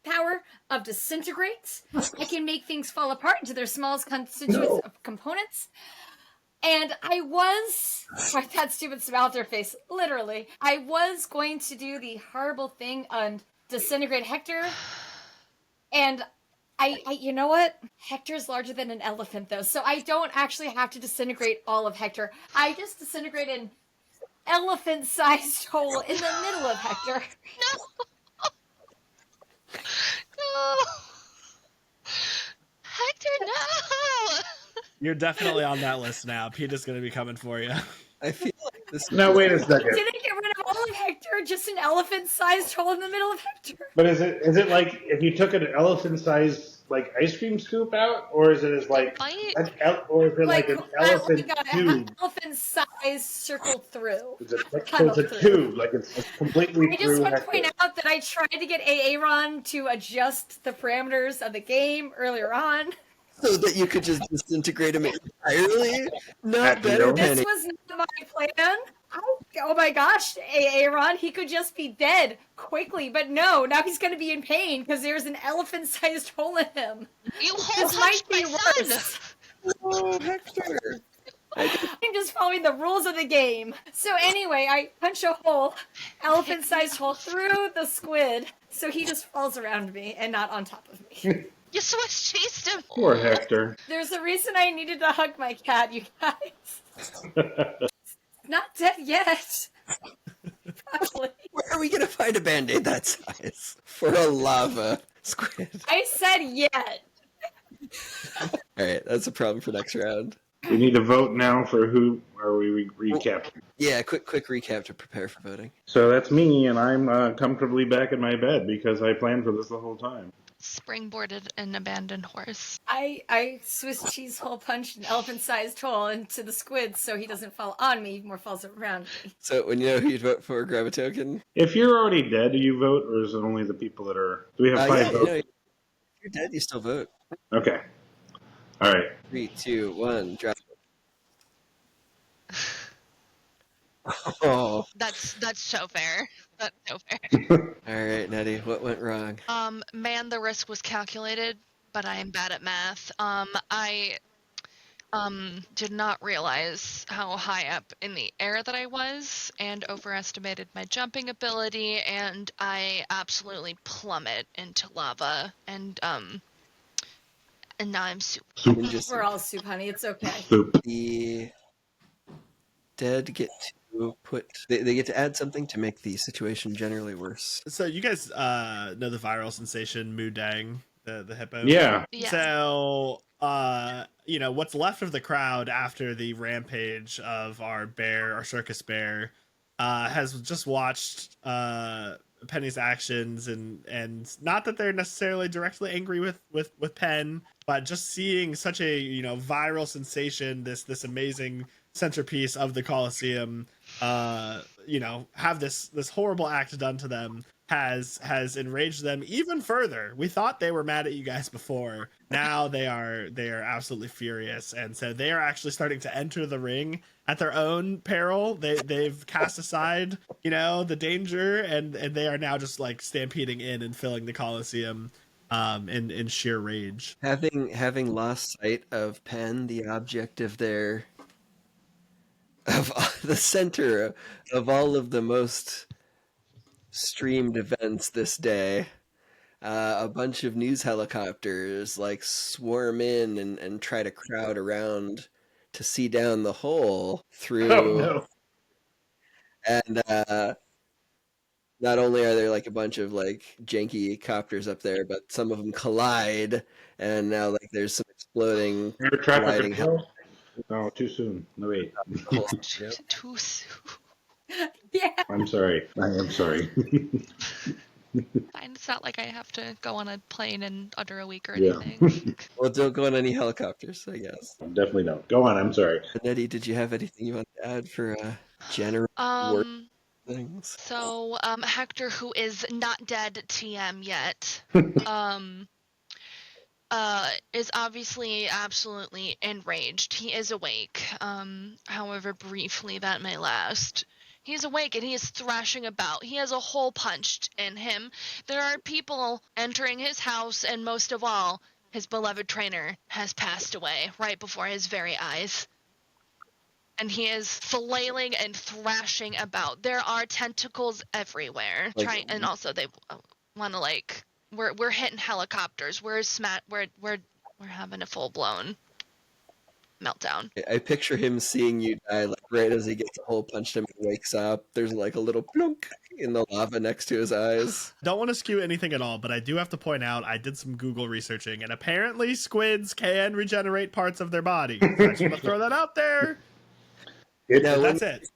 power of disintegrate. I can make things fall apart into their smallest constituents of components. And I was, that stupid smelter face, literally, I was going to do the horrible thing and disintegrate Hector. And you know what? Hector's larger than an elephant, though, so I don't actually have to disintegrate all of Hector. I just disintegrate an elephant-sized hole in the middle of Hector. No! Hector, no! You're definitely on that list now. PETA's going to be coming for you. I feel like this. Now, wait a second. Didn't get rid of all of Hector, just an elephant-sized hole in the middle of Hector. But is it like if you took an elephant-sized like ice cream scoop out, or is it as like or is it like an elephant tube? An elephant-sized circle through. It's a tube, like it's completely. I just want to point out that I tried to get Aaron to adjust the parameters of the game earlier on. So that you could just disintegrate him entirely? Not better, Penny. This was not my plan. Oh my gosh, Aaron, he could just be dead quickly, but no, now he's going to be in pain because there's an elephant-sized hole in him. You This might be worse. Oh, Hector. I'm just following the rules of the game. So anyway, I punch a hole, elephant-sized hole through the squid, so he just falls around me and not on top of me. You Swiss chased him. Poor Hector. There's a reason I needed to hug my cat, you guys. Not dead yet. Probably. Where are we going to find a Band-Aid that size for a lava squid? I said yet. Alright, that's a problem for next round. We need to vote now for who are we recapping? Yeah, quick recap to prepare for voting. So that's me, and I'm comfortably back in my bed because I planned for this the whole time. Springboarded an abandoned horse. I Swiss cheese hole punched an elephant-sized hole into the squid so he doesn't fall on me, more falls around me. So when you know who you'd vote for, grab a token. If you're already dead, do you vote, or is it only the people that are? Do we have 5 Yeah, votes? if you're dead, you still vote. Okay. All right. 3, 2, 1, drop. Oh. That's so fair. That's so fair. All right, Netty, what went wrong? Man, the risk was calculated, but I am bad at math. I did not realize how high up in the air that I was, and overestimated my jumping ability, and I absolutely plummet into lava, and now I'm soup. We're all soup, honey. It's okay. Soup. The dead get to they get to add something to make the situation generally worse. So you guys know the viral sensation Moodang, the hippo? Yeah. Yeah. So what's left of the crowd after the rampage of our circus bear, has just watched Penny's actions, and not that they're necessarily directly angry with Penn, but just seeing such a viral sensation, this amazing centerpiece of the Colosseum, have this horrible act done to them, has enraged them even further. We thought they were mad at you guys before. Now they are absolutely furious, and so they are actually starting to enter the ring at their own peril. They've cast aside the danger, and they are now just like stampeding in and filling the Colosseum in sheer rage. Having lost sight of Penn, the object of the center of all of the most streamed events this day, a bunch of news helicopters like swarm in and try to crowd around to see down the hole through. Oh no. And not only are there like a bunch of like janky copters up there, but some of them collide, and now like there's some exploding Air traffic colliding control? No, too soon. No, wait. Too soon. Yeah. I'm sorry. I am sorry. Fine, it's not like I have to go on a plane in under a week or Yeah. anything. Well, don't go on any helicopters, I guess. Definitely don't. Go on. I'm sorry. Nettie, did you have anything you want to add for general work things? So Hector, who is not dead TM yet, is obviously absolutely enraged. He is awake, however briefly that may last. He's awake and he is thrashing about. He has a hole punched in him. There are people entering his house, and most of all, his beloved trainer has passed away right before his very eyes. And he is flailing and thrashing about. There are tentacles everywhere. And also they want to like we're hitting helicopters. We're having a full blown meltdown. I picture him seeing you die like right as he gets a hole punched him and wakes up. There's like a little plunk in the lava next to his eyes. Don't want to skew anything at all, but I do have to point out I did some Google researching, and apparently squids can regenerate parts of their body. So I just want to throw that out there. Now, That's it.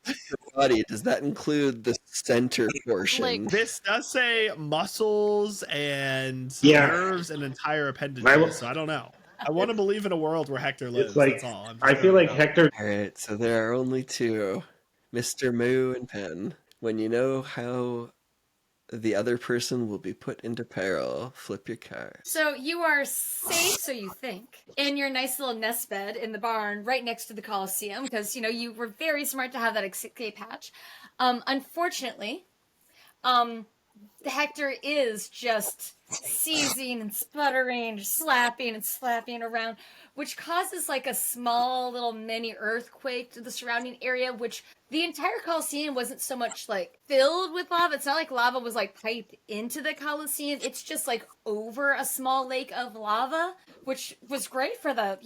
Body, does that include the center portion? Like- This does say muscles and Yeah. nerves and entire appendages, so I don't know. I want to believe in a world where Hector lives. It's like, that's all. I feel like Hector. All right, so there are only two, Mr. Moo and Penn. When you know how the other person will be put into peril, flip your card. So you are safe, so you think, in your nice little nest bed in the barn right next to the Colosseum, because, you were very smart to have that escape hatch. Unfortunately, Hector is just seizing and sputtering, slapping and slapping around, which causes like a small little mini earthquake to the surrounding area, which the entire Colosseum wasn't so much like filled with lava. It's not like lava was like piped into the Colosseum. It's just like over a small lake of lava, which was great for the,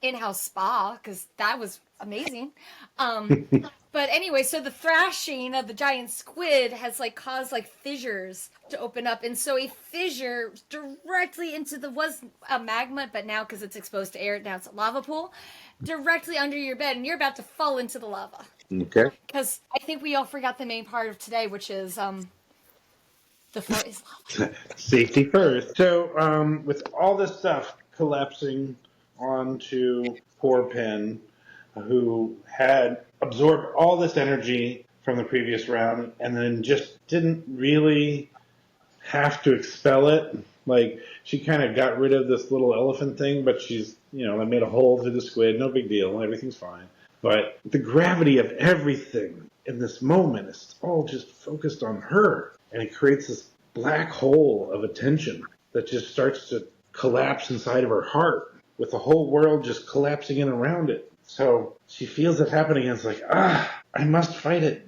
in-house spa, because that was amazing. But anyway, so the thrashing of the giant squid has like caused like fissures to open up, and so a fissure directly into was a magma, but now because it's exposed to air, now it's a lava pool, directly under your bed, and you're about to fall into the lava. Okay. Because I think we all forgot the main part of today, which is the floor is lava. Safety first. So, with all this stuff collapsing onto poor Penn, who had absorbed all this energy from the previous round and then just didn't really have to expel it. Like, she kind of got rid of this little elephant thing, but she's, I made a hole through the squid, no big deal, everything's fine. But the gravity of everything in this moment is all just focused on her. And it creates this black hole of attention that just starts to collapse inside of her heart, with the whole world just collapsing in around it. So she feels it happening and it's like, I must fight it.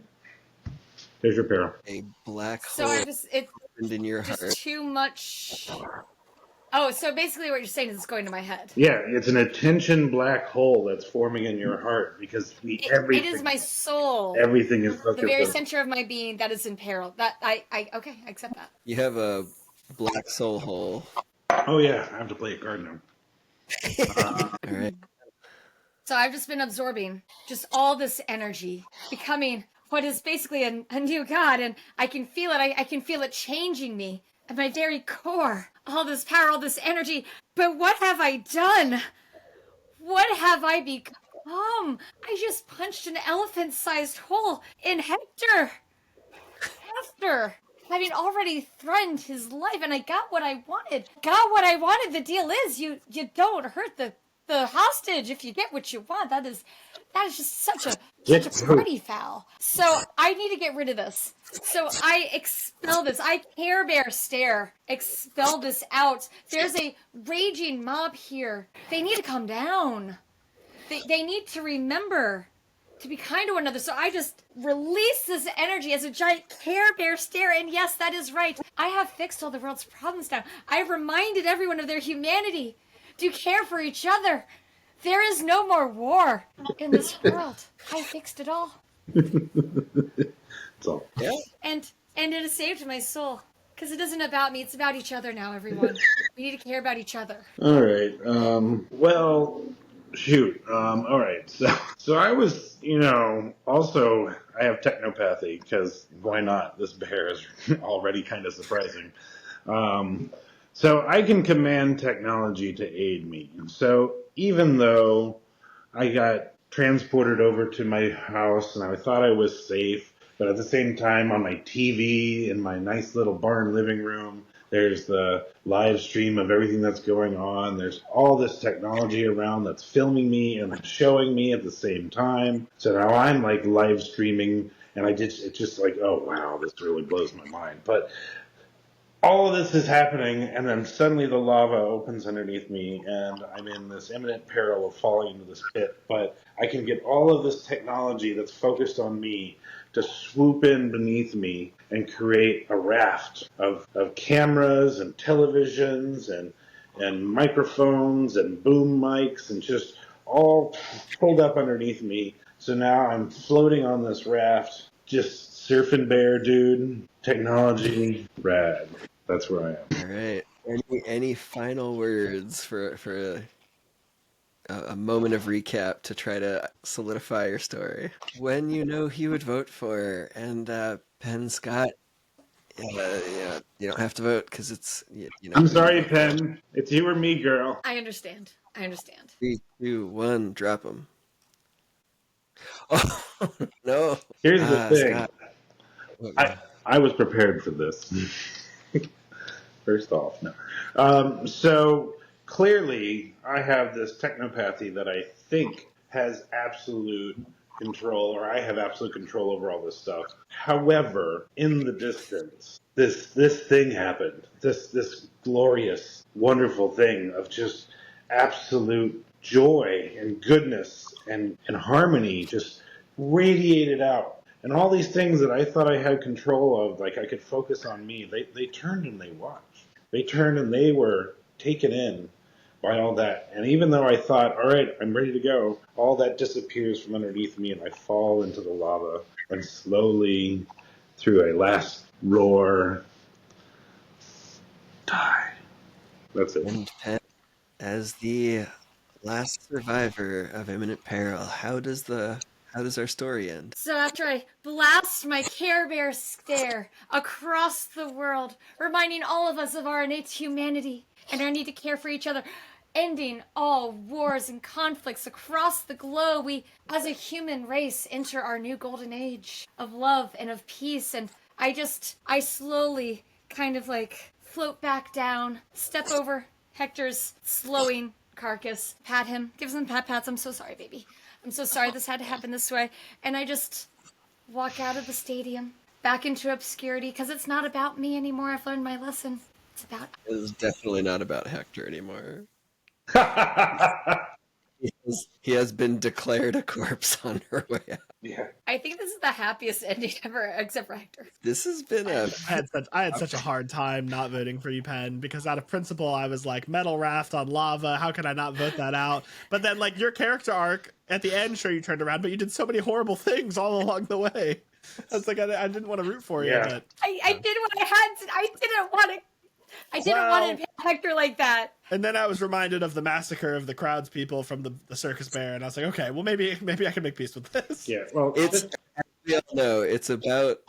There's your peril. A black So hole it's opened in your just heart. too much. Oh, so basically what you're saying is it's going to my head. Yeah, it's an attention black hole that's forming in your heart because It is my soul. everything is focused The very on. center of my being that is in peril. That I okay, I accept that. You have a black soul hole. Oh yeah, I have to play a card now. All right. So I've just been absorbing just all this energy, becoming what is basically a new god, and I can feel it. I can feel it changing me at my very core. All this power, all this energy. But what have I done? What have I become? I just punched an elephant-sized hole in Hector. Hector, having already threatened his life, and I got what I wanted. Got what I wanted. The deal is, you don't hurt the hostage if you get what you want. That is just such a party foul. So I need to get rid of this. So I expel this. I Care Bear stare. Expel this out. There's a raging mob here. They need to calm down. They need to remember to be kind to one another. So I just release this energy as a giant Care Bear stare. And yes, that is right. I have fixed all the world's problems now. I've reminded everyone of their humanity. To care for each other. There is no more war in this world. I fixed it all. So Yeah. And it has saved my soul. Because it isn't about me, it's about each other now, everyone. We need to care about each other. all right. Well, shoot. All right. So I was, also I have technopathy because why not? This bear is already kind of surprising. So I can command technology to aid me. So even though I got transported over to my house and I thought I was safe, but at the same time on my TV in my nice little barn living room, there's the live stream of everything that's going on. There's all this technology around that's filming me and showing me at the same time. So now I'm like live streaming and it's just like, oh wow, this really blows my mind. But all of this is happening, and then suddenly the lava opens underneath me, and I'm in this imminent peril of falling into this pit. But I can get all of this technology that's focused on me to swoop in beneath me and create a raft of cameras and televisions and microphones and boom mics and just all pulled up underneath me. So now I'm floating on this raft, just surfing bear, dude. Technology, rad. That's where I am. All right. Any final words for a moment of recap to try to solidify your story? When you know who you would vote for, and Penn Scott, you don't have to vote because it's I'm sorry, Penn. It's you or me, girl. I understand. 3, 2, 1, drop them. Oh no! Here's the thing. Scott. I was prepared for this. First off, no. So clearly, I have this technopathy that I think has absolute control, or I have absolute control over all this stuff. However, in the distance, this thing happened. This glorious, wonderful thing of just absolute joy and goodness and harmony just radiated out. And all these things that I thought I had control of, like I could focus on me, they turned and they watched. They turned and they were taken in by all that. And even though I thought, all right, I'm ready to go, all that disappears from underneath me and I fall into the lava and slowly, through a last roar, die. That's it. And Penn, as the Last survivor of Imminent Peril. How does our story end? So after I blast my Care Bear stare across the world, reminding all of us of our innate humanity and our need to care for each other, ending all wars and conflicts across the globe, we, as a human race, enter our new golden age of love and of peace. And I slowly kind of like float back down, step over Hector's slowing carcass, pat him, give him pats. I'm so sorry, baby. I'm so sorry this had to happen this way. And I just walk out of the stadium, back into obscurity, because it's not about me anymore. I've learned my lesson. It's about... It's definitely not about Hector anymore. He has been declared a corpse on her way out. Yeah. I think this is the happiest ending ever, except for Hector. This has been a... I had such a hard time not voting for you, Penn, because out of principle, I was like, metal raft on lava. How can I not vote that out? But then, like, your character arc at the end, sure, you turned around, but you did so many horrible things all along the way. I was like, I didn't want to root for you. Yeah. But I did what I had to. I didn't want to pick Hector like that. and then I was reminded of the massacre of the crowd's people from the circus bear, and I was like, okay, well, maybe I can make peace with this. Yeah. Well, It's... We all know it's about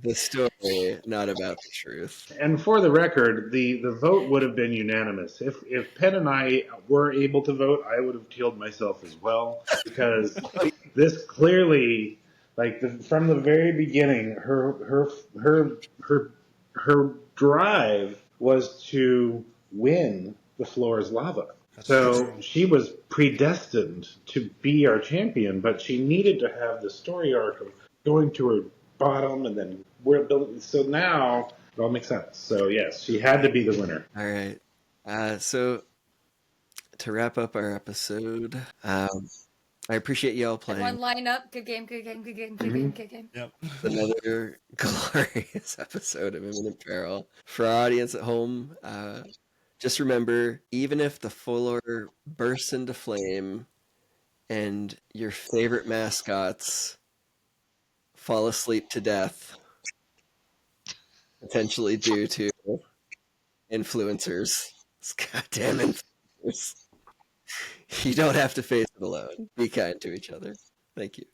the story, not about the truth. and for the record, the vote would have been unanimous. If Penn and I were able to vote, I would have killed myself as well, because this clearly, like from the very beginning, her drive was to win the floor is lava. So she was predestined to be our champion, but she needed to have the story arc of going to her bottom and then we're building. So now it all makes sense. So yes, she had to be the winner. All right. So to wrap up our episode, I appreciate y'all playing. One line up. Good game. Good game. Good game. Good game. Good game. Yep. Another glorious episode of Imminent Peril. For our audience at home, just remember, even if the floor bursts into flame and your favorite mascots fall asleep to death, potentially due to influencers, goddamn influencers, you don't have to face it alone. Be kind to each other. Thank you.